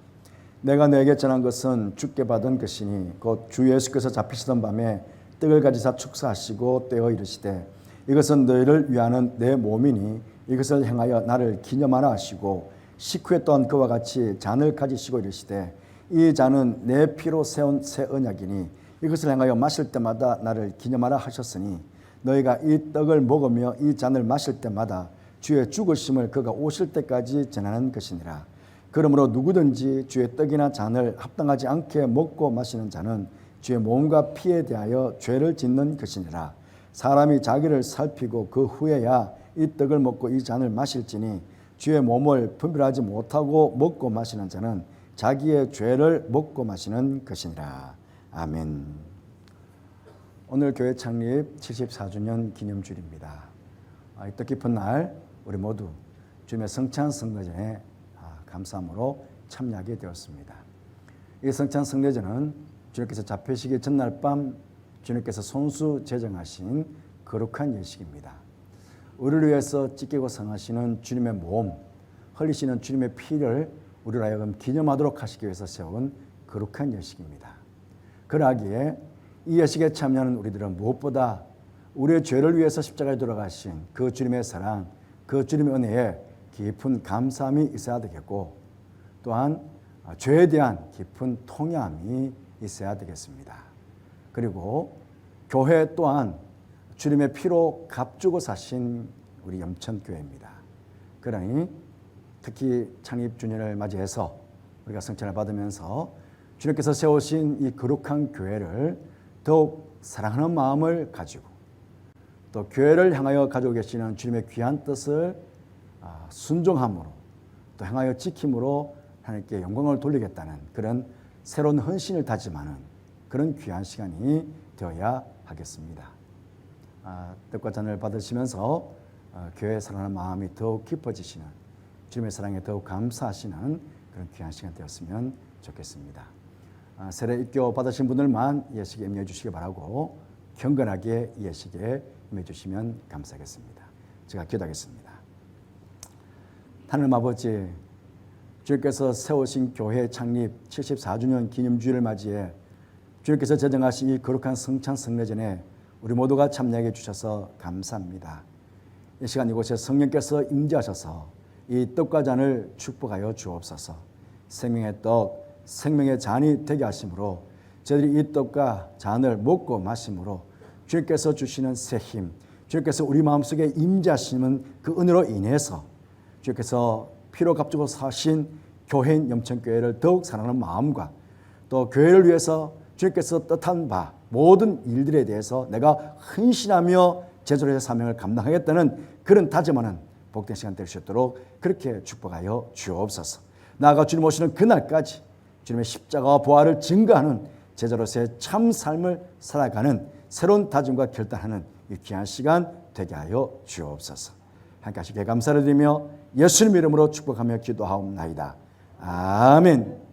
[SPEAKER 5] 내가 너에게 전한 것은 주께 받은 것이니 곧 주 예수께서 잡히시던 밤에 떡을 가지사 축사하시고 떼어 이르시되 이것은 너희를 위하는 내 몸이니 이것을 행하여 나를 기념하라 하시고 식후에 또한 그와 같이 잔을 가지시고 이르시되 이 잔은 내 피로 세운 새 언약이니 이것을 행하여 마실 때마다 나를 기념하라 하셨으니 너희가 이 떡을 먹으며 이 잔을 마실 때마다 주의 죽으심을 그가 오실 때까지 전하는 것이니라. 그러므로 누구든지 주의 떡이나 잔을 합당하지 않게 먹고 마시는 자는 주의 몸과 피에 대하여 죄를 짓는 것이니라. 사람이 자기를 살피고 그 후에야 이 떡을 먹고 이 잔을 마실지니 주의 몸을 분별하지 못하고 먹고 마시는 자는 자기의 죄를 먹고 마시는 것이니라. 아멘. 오늘 교회 창립 74주년 기념주일입니다. 이 뜻깊은 날 우리 모두 주님의 성찬 성례전에 감사함으로 참여하게 되었습니다. 이 성찬 성례전은 주님께서 잡히시기 전날 밤 주님께서 손수 제정하신 거룩한 예식입니다. 우리를 위해서 찢기고 상하시는 주님의 몸, 흘리시는 주님의 피를 우리로 하여금 기념하도록 하시기 위해서 세운 거룩한 예식입니다. 그러하기에 이 예식에 참여하는 우리들은 무엇보다 우리의 죄를 위해서 십자가에 돌아가신 그 주님의 사랑, 그 주님의 은혜에 깊은 감사함이 있어야 되겠고, 또한 죄에 대한 깊은 통회함이 있어야 되겠습니다. 그리고 교회 또한 주님의 피로 값주고 사신 우리 염천교회입니다. 그러니 특히 창립주년을 맞이해서 우리가 성찬을 받으면서 주님께서 세우신 이 거룩한 교회를 더욱 사랑하는 마음을 가지고 또 교회를 향하여 가지고 계시는 주님의 귀한 뜻을 순종함으로 또 향하여 지킴으로 하나님께 영광을 돌리겠다는 그런 새로운 헌신을 다짐하는 그런 귀한 시간이 되어야 하겠습니다. 떡과 잔을 받으시면서 교회 사랑하는 마음이 더욱 깊어지시는 주님의 사랑에 더욱 감사하시는 그런 귀한 시간 되었으면 좋겠습니다. 세례 입교 받으신 분들만 예식에 임해 주시기 바라고 경건하게 예식에 임해 주시면 감사하겠습니다. 제가 기도하겠습니다. 하나님 아버지, 주님께서 세우신 교회 창립 74주년 기념주일을 맞이해 주님께서 제정하신 이 거룩한 성찬 성례전에 우리 모두가 참여하게 해주셔서 감사합니다. 이 시간 이곳에 성령께서 임재하셔서 이 떡과 잔을 축복하여 주옵소서. 생명의 떡, 생명의 잔이 되게 하심으로 저희들이 이 떡과 잔을 먹고 마심으로 주님께서 주시는 새 힘, 주님께서 우리 마음속에 임재하시는 그 은혜로 인해서 주님께서 피로 값주고 사신 교회인 염천교회를 더욱 사랑하는 마음과 또 교회를 위해서 주님께서 뜻한 바 모든 일들에 대해서 내가 헌신하며 제자로의 사명을 감당하겠다는 그런 다짐하는 복된 시간 될 수 있도록 그렇게 축복하여 주옵소서. 나아가 주님 오시는 그날까지 주님의 십자가와 부활을 증거하는 제자로서의 참 삶을 살아가는 새로운 다짐과 결단하는 이 귀한 시간 되게 하여 주옵소서. 함께 하시기에 감사를 드리며 예수님 이름으로 축복하며 기도하옵나이다. 아멘.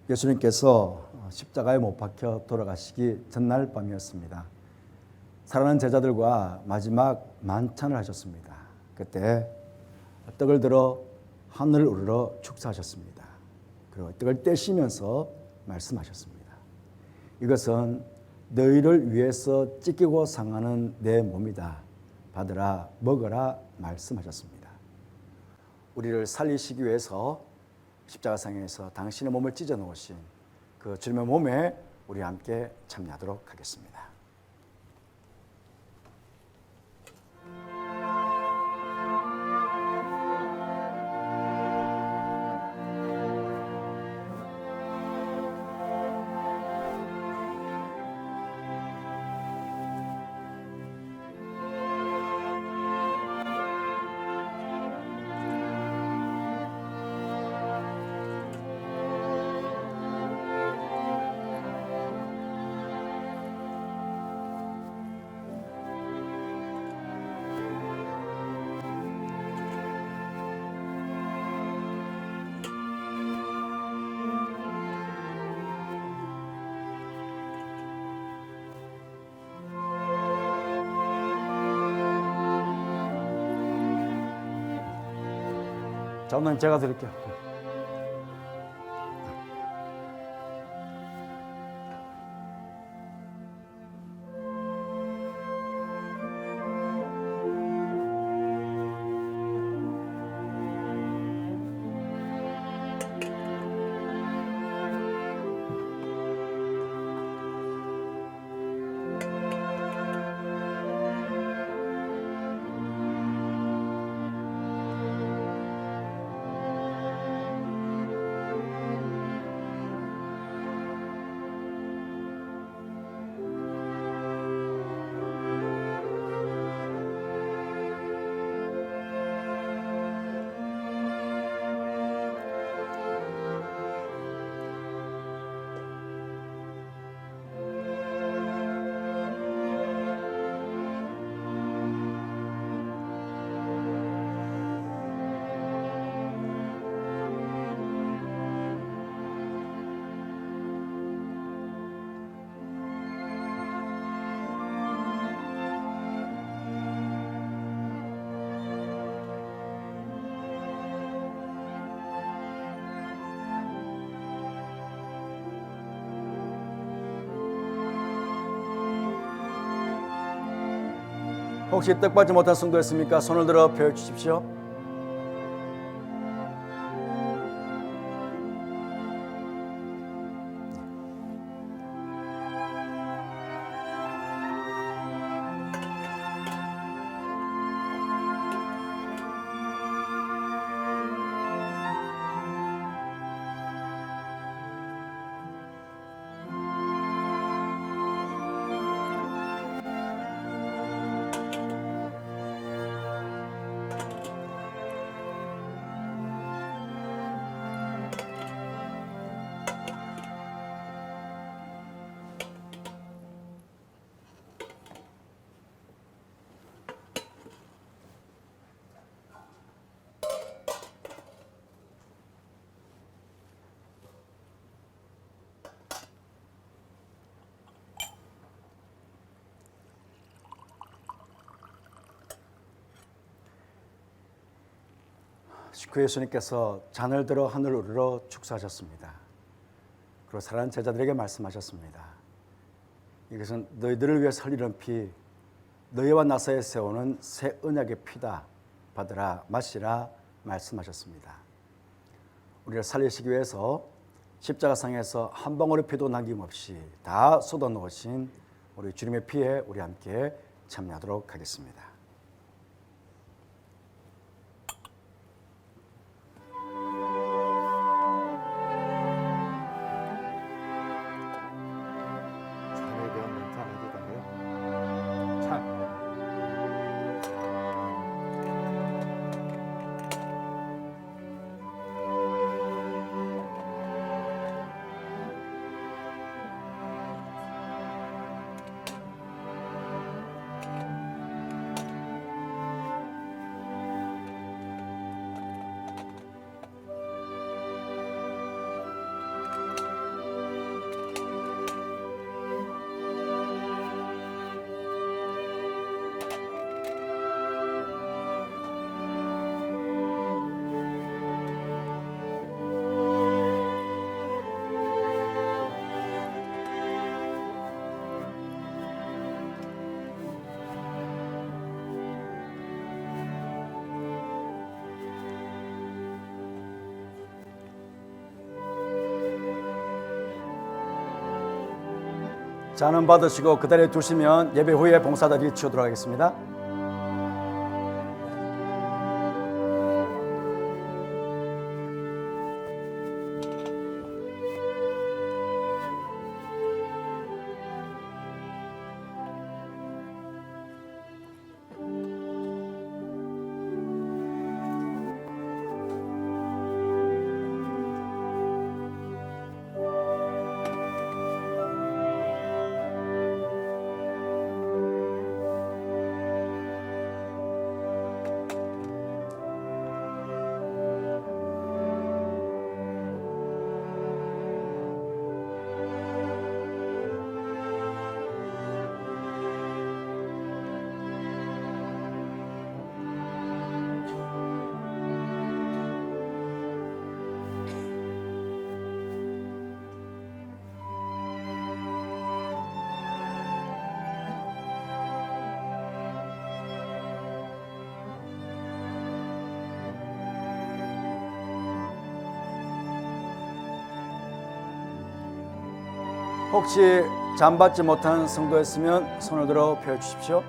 [SPEAKER 5] 예수님께서 십자가에 못 박혀 돌아가시기 전날 밤이었습니다. 사랑하는 제자들과 마지막 만찬을 하셨습니다. 그때 떡을 들어 하늘을 우러러 축사하셨습니다. 그리고 떡을 떼시면서 말씀하셨습니다. 이것은 너희를 위해서 찢기고 상하는 내 몸이다. 받으라 먹어라 말씀하셨습니다. 우리를 살리시기 위해서 십자가상에서 당신의 몸을 찢어 놓으신 그 주님의 몸에 우리 함께 참여하도록 하겠습니다. 자, 오늘 제가 드릴게요. 혹시 떡 받지 못한 성도 있습니까? 손을 들어 펴 주십시오. 주 예수님께서 잔을 들어 하늘 우러러 축사하셨습니다. 그리고 사랑하는 제자들에게 말씀하셨습니다. 이것은 너희들을 위해 흘리는 피, 너희와 나 사이에 세우는 새 언약의 피다. 받으라 마시라 말씀하셨습니다. 우리를 살리시기 위해서 십자가상에서 한 방울의 피도 남김없이 다 쏟아놓으신 우리 주님의 피에 우리 함께 참여하도록 하겠습니다.
[SPEAKER 6] 참에 대한 멘트 안 해도 되나요? 참.
[SPEAKER 5] 잔은 받으시고 그 자리에 두시면 예배 후에 봉사자들이 치우도록 하겠습니다. 혹시 잔 받지 못한 성도였으면 손을 들어 펴 주십시오.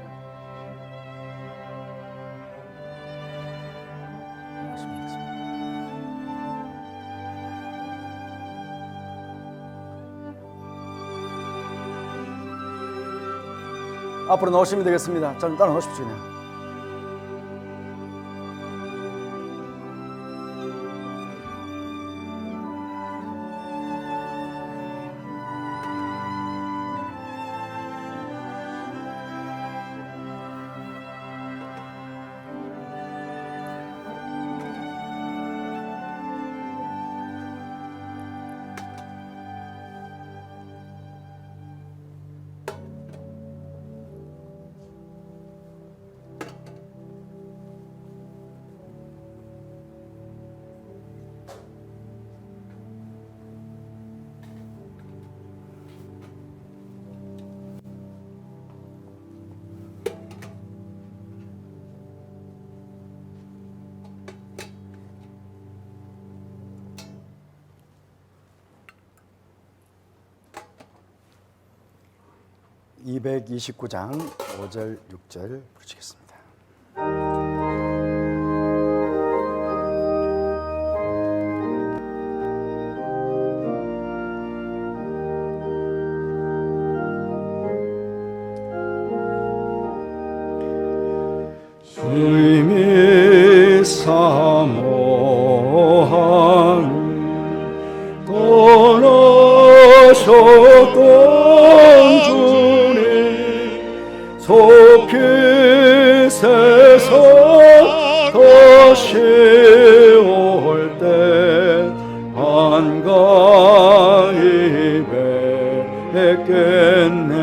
[SPEAKER 5] 앞으로 나오시면 되겠습니다. 자, 따라 나오십시오. 그냥. 229장 5절 6절 부르시겠습니다. 주님이 사모하니 떠나셨던 주님 속히 세상 다시 올 때 반가이 뵙겠네.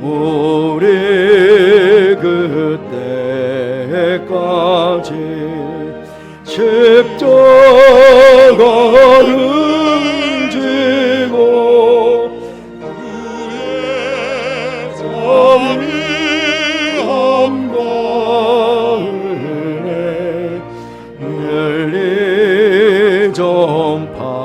[SPEAKER 5] 우리 그때까지 십자가를 지고 그의 자비함과 은혜 널리 전파하세.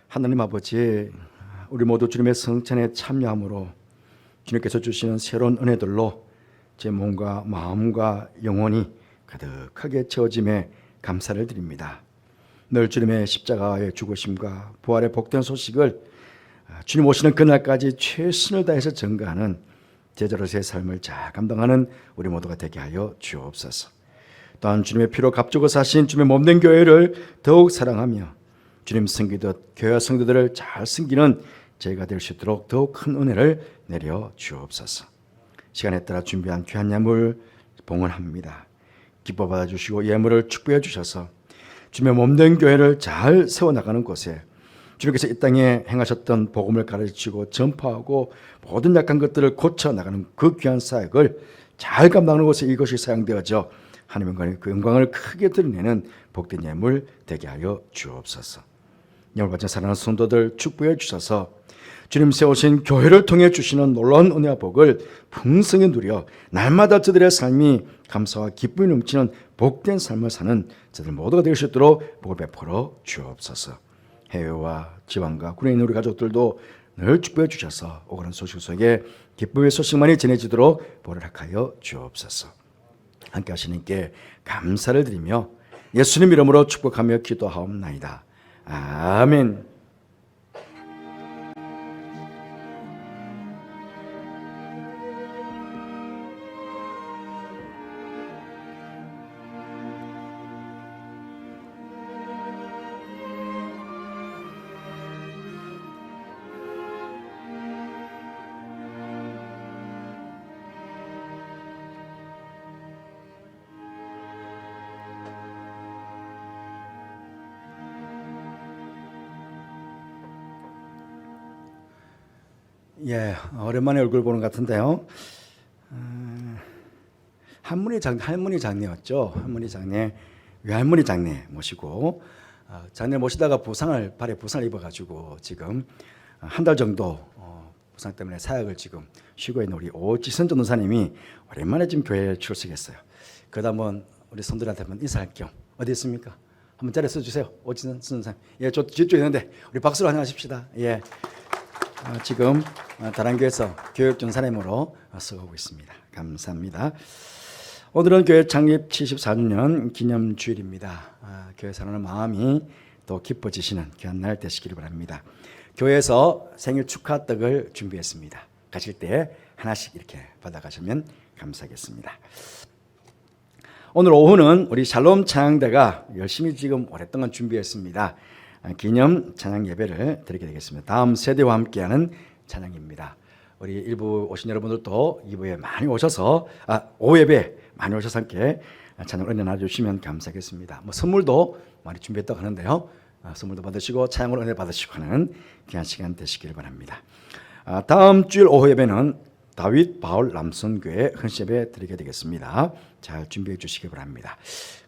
[SPEAKER 5] 하나님 아버지, 우리 모두 주님의 성찬에 참여함으로 주님께서 주시는 새로운 은혜들로 제 몸과 마음과 영혼이 가득하게 채워짐에 감사를 드립니다. 늘 주님의 십자가의 죽으심과 부활의 복된 소식을 주님 오시는 그날까지 최선을 다해서 전가하는 제자로서의 삶을 잘 감당하는 우리 모두가 되게 하여 주옵소서. 또한 주님의 피로 값주고 사신 주님의 몸된 교회를 더욱 사랑하며 주님 섬기듯 교회와 성도들을 잘 섬기는 저희가 될 수 있도록 더욱 큰 은혜를 내려 주옵소서. 시간에 따라 준비한 귀한 예물 봉헌합니다. 기뻐 받아주시고 예물을 축복해 주셔서 주님의 몸된 교회를 잘 세워나가는 곳에 주님께서 이 땅에 행하셨던 복음을 가르치고 전파하고 모든 약한 것들을 고쳐나가는 그 귀한 사역을 잘 감당하는 곳에 이것이 사용되어져 하나님의 그 영광을 크게 드러내는 복된 예물 되게 하여 주옵소서. 예물 받은 사랑하는 성도들 축복해 주셔서 주님 세우신 교회를 통해 주시는 놀라운 은혜와 복을 풍성히 누려 날마다 저들의 삶이 감사와 기쁨이 넘치는 복된 삶을 사는 저들 모두가 될 수 있도록 복을 베풀어 주옵소서. 해외와 지방과 군에 있는 우리 가족들도 늘 축복해 주셔서 오그란 소식 속에 기쁨의 소식만이 전해지도록 복을 허락하여 주옵소서. 함께 하시는께 감사를 드리며 예수님 이름으로 축복하며 기도하옵나이다. 아멘. 예, 오랜만에 얼굴 보는 것 같은데요. 할머니 장례였죠. 할머니 장례, 외할머니 장례 모시고 장례 모시다가 발에 부상을 입어가지고 지금 한 달 정도 부상 때문에 사역을 지금 쉬고 있는 우리 오지선 전도사님이 오랜만에 지금 교회에 출석했어요. 그러다 한번 우리 성도들한테 한번 인사할 겸 어디 있습니까? 한번 자리에 서주세요. 오지선 전도사님. 예, 저 뒤쪽에 있는데 우리 박수로 환영하십시다. 예. 지금 다란교에서 교육전사님으로 서고 있습니다. 감사합니다. 오늘은 교회 창립 74주년 기념주일입니다. 교회 사랑하는 마음이 또 기뻐지시는 귀한 날 되시기를 바랍니다. 교회에서 생일 축하 떡을 준비했습니다. 가실 때 하나씩 이렇게 받아가시면 감사하겠습니다. 오늘 오후는 우리 샬롬 찬양대가 열심히 지금 오랫동안 준비했습니다. 기념 찬양 예배를 드리게 되겠습니다. 다음 세대와 함께하는 찬양입니다. 우리 일부 오신 여러분들도 2부에 많이 오셔서 오후 예배 많이 오셔서 함께 찬양을 은혜 나눠주시면 감사하겠습니다. 선물도 많이 준비했다고 하는데요. 선물도 받으시고 찬양으로 은혜 받으시고 하는 귀한 시간 되시길 바랍니다. 다음 주일 오후 예배는 다윗 바울 남선교회 헌신예배 드리게 되겠습니다. 잘 준비해 주시기 바랍니다.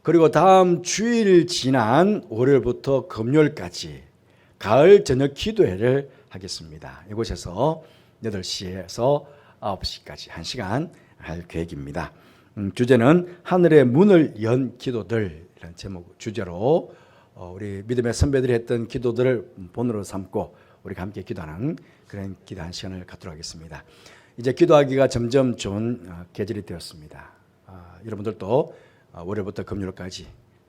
[SPEAKER 5] 그리고 다음 주일 지난 월요일부터 금요일까지 가을 저녁 기도회를 하겠습니다. 이곳에서 8시에서 9시까지 1시간 할 계획입니다. 주제는 하늘의 문을 연 기도들 이런 제목 주제로 우리 믿음의 선배들이 했던 기도들을 본으로 삼고 우리가 함께 기도하는 그런 기도한 시간을 갖도록 하겠습니다. 이제 기도하기가 점점 좋은 계절이 되었습니다. 여러분들도 월요일부터 금요일까지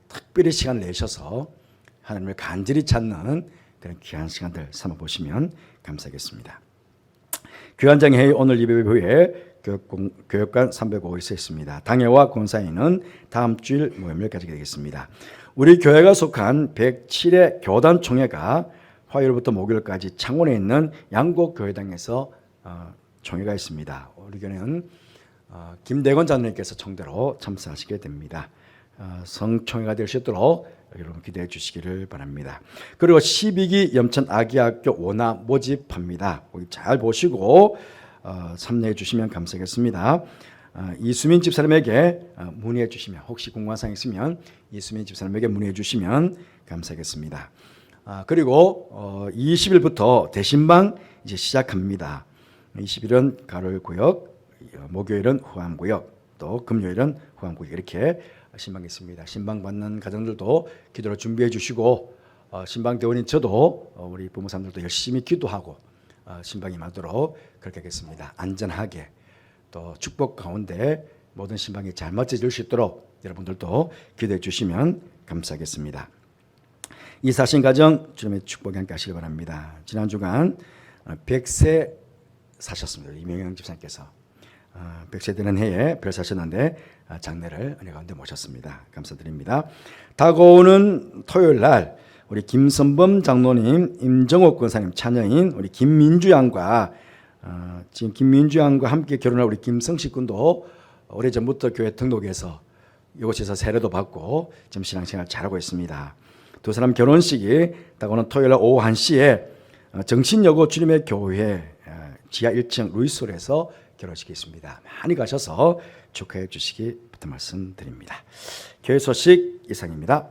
[SPEAKER 5] 특별히 시간을 내셔서 하나님을 간절히 찾는 그런 귀한 시간들 삼아 보시면 감사하겠습니다. 교환장 회의 오늘 예배 후에 교육관 305에서 있습니다. 당회와 권사회는 다음 주일 모임을 가지게 되겠습니다. 우리 교회가 속한 107회 교단 총회가 화요일부터 목요일까지 창원에 있는 양곡교회당에서 총회가 있습니다. 우리 교회는 김대건 장로님께서 총대로 참석하시게 됩니다. 성총회가 될 수 있도록 여러분 기대해 주시기를 바랍니다. 그리고 12기 염천 아기학교 원화 모집합니다. 거기 잘 보시고 참여해 주시면 감사하겠습니다. 이수민 집사람에게 문의해 주시면, 혹시 궁금한 사항 있으면 이수민 집사람에게 문의해 주시면 감사하겠습니다. 그리고 20일부터 대신방 이제 시작합니다. 20일은 가롤구역, 목요일은 후암구역, 또 금요일은 후암구역, 이렇게 신방이 있습니다. 신방 받는 가정들도 기도를 준비해 주시고, 신방 대원인 저도 우리 부모님들도 열심히 기도하고 신방이 임하도록 그렇게 하겠습니다. 안전하게 또 축복 가운데 모든 신방이 잘 맞춰질 수 있도록 여러분들도 기도해 주시면 감사하겠습니다. 이 사신 가정 주님의 축복이 함께 하시기 바랍니다. 지난 주간 100세 사셨습니다. 이명영 집사님께서 100세 되는 해에 별 사셨는데 장례를 은혜 가운데 모셨습니다. 감사드립니다. 다가오는 토요일 날 우리 김선범 장로님, 임정옥 권사님 차녀인 우리 김민주 양과 지금 김민주 양과 함께 결혼할 우리 김성식 군도 오래전부터 교회 등록해서 이곳에서 세례도 받고 지금 신앙생활 잘하고 있습니다. 두 사람 결혼식이 다가오는 토요일 날 오후 1시에 정신여고 주님의 교회 지하 1층 루이스홀에서 결혼식이 있습니다. 많이 가셔서 축하해 주시기 부탁 말씀드립니다. 교회 소식 이상입니다.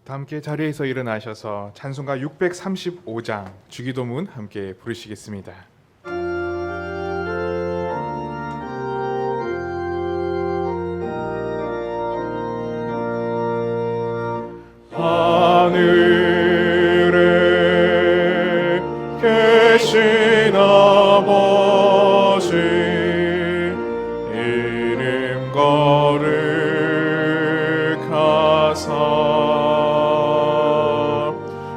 [SPEAKER 1] 다 함께 자리에서 일어나셔서 찬송가 635장 주기도문 함께 부르시겠습니다.
[SPEAKER 2] 하늘에 계신 아버지 이름 거룩하사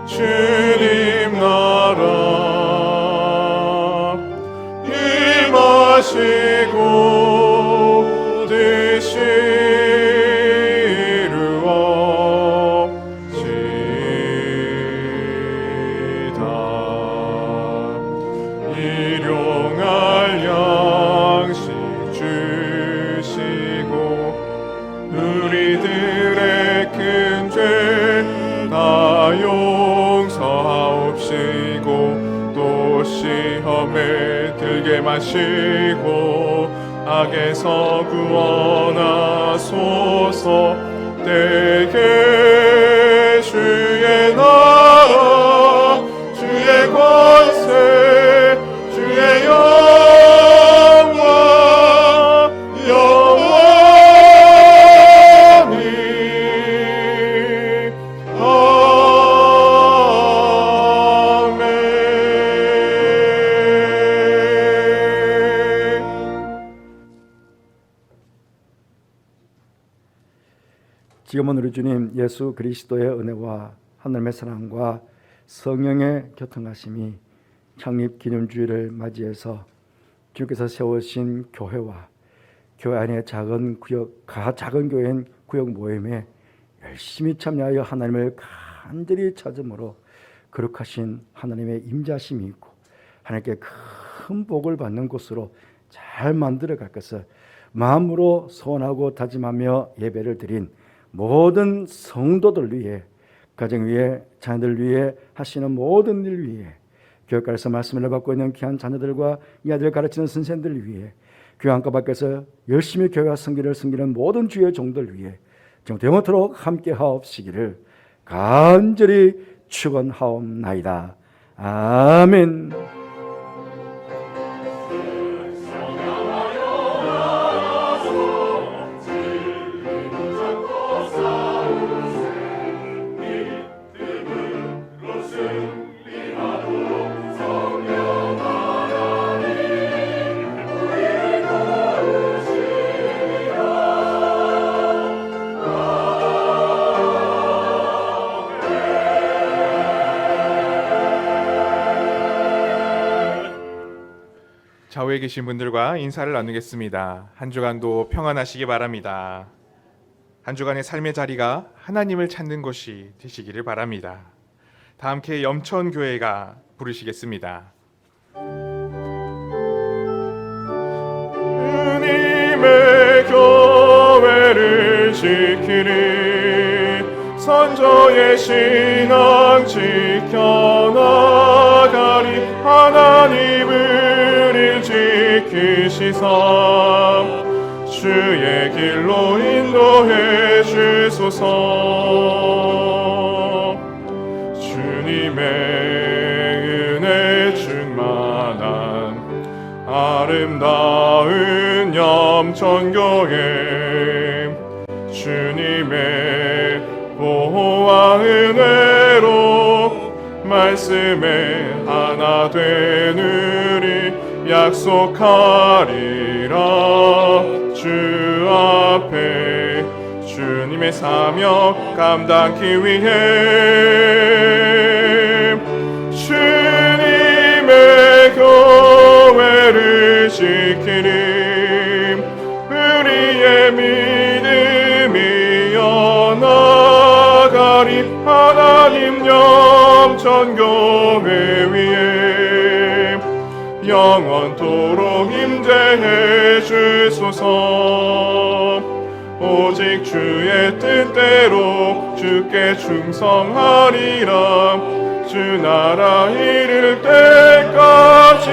[SPEAKER 2] 주님 나라 임하시고 뜻이 일용할 양식 주시고 우리들의 큰 죄 다 용서하옵시고 또 시험에 들게 마시고 악에서 구원하소서. 때에 주의 나라 주의 권세 주의 영광 영원히 아멘.
[SPEAKER 5] 지금은 우리 주님 예수 그리스도의 은혜와 하나님의 사랑과 성령의 교통하심이 창립 기념주일을 맞이해서 주께서 세우신 교회와 교회 안의 작은 교회인 구역 모임에 열심히 참여하여 하나님을 간절히 찾음으로 거룩하신 하나님의 임자심이 있고 하나님께 큰 복을 받는 곳으로 잘 만들어 갈 것을 마음으로 소원하고 다짐하며 예배를 드린 모든 성도들 위해, 가정 위해, 자녀들 위해 하시는 모든 일 위해, 교육관에서 말씀을 받고 있는 귀한 자녀들과 이 아들을 가르치는 선생님들 위해, 교회 안과 밖에서 열심히 교회와 성기를 섬기는 모든 주의 종들 위해 지금부터 영원토록 함께 하옵시기를 간절히 축원하옵나이다. 아멘.
[SPEAKER 1] 좌우에 계신 분들과 인사를 나누겠습니다. 한 주간도 평안하시기 바랍니다. 한 주간의 삶의 자리가 하나님을 찾는 곳이 되시기를 바랍니다. 다 함께 염천교회가 부르시겠습니다.
[SPEAKER 2] 주님의 교회를 지키리 선조의 신앙 지켜나가리 하나님을 지키시사 주의 길로 인도해 주소서. 주님의 은혜 충만한 아름다운 염천교회 주님의 보호와 은혜로 말씀에 하나 되느니 약속하리라. 주 앞에 주님의 사명 감당기 위해 주님의 교회를 지키리 우리의 믿음이 이어나가리 하나님 염천교회 위에 영원토록 임재해 주소서. 오직 주의 뜻대로 주께 충성하리라. 주 나라 이를 때까지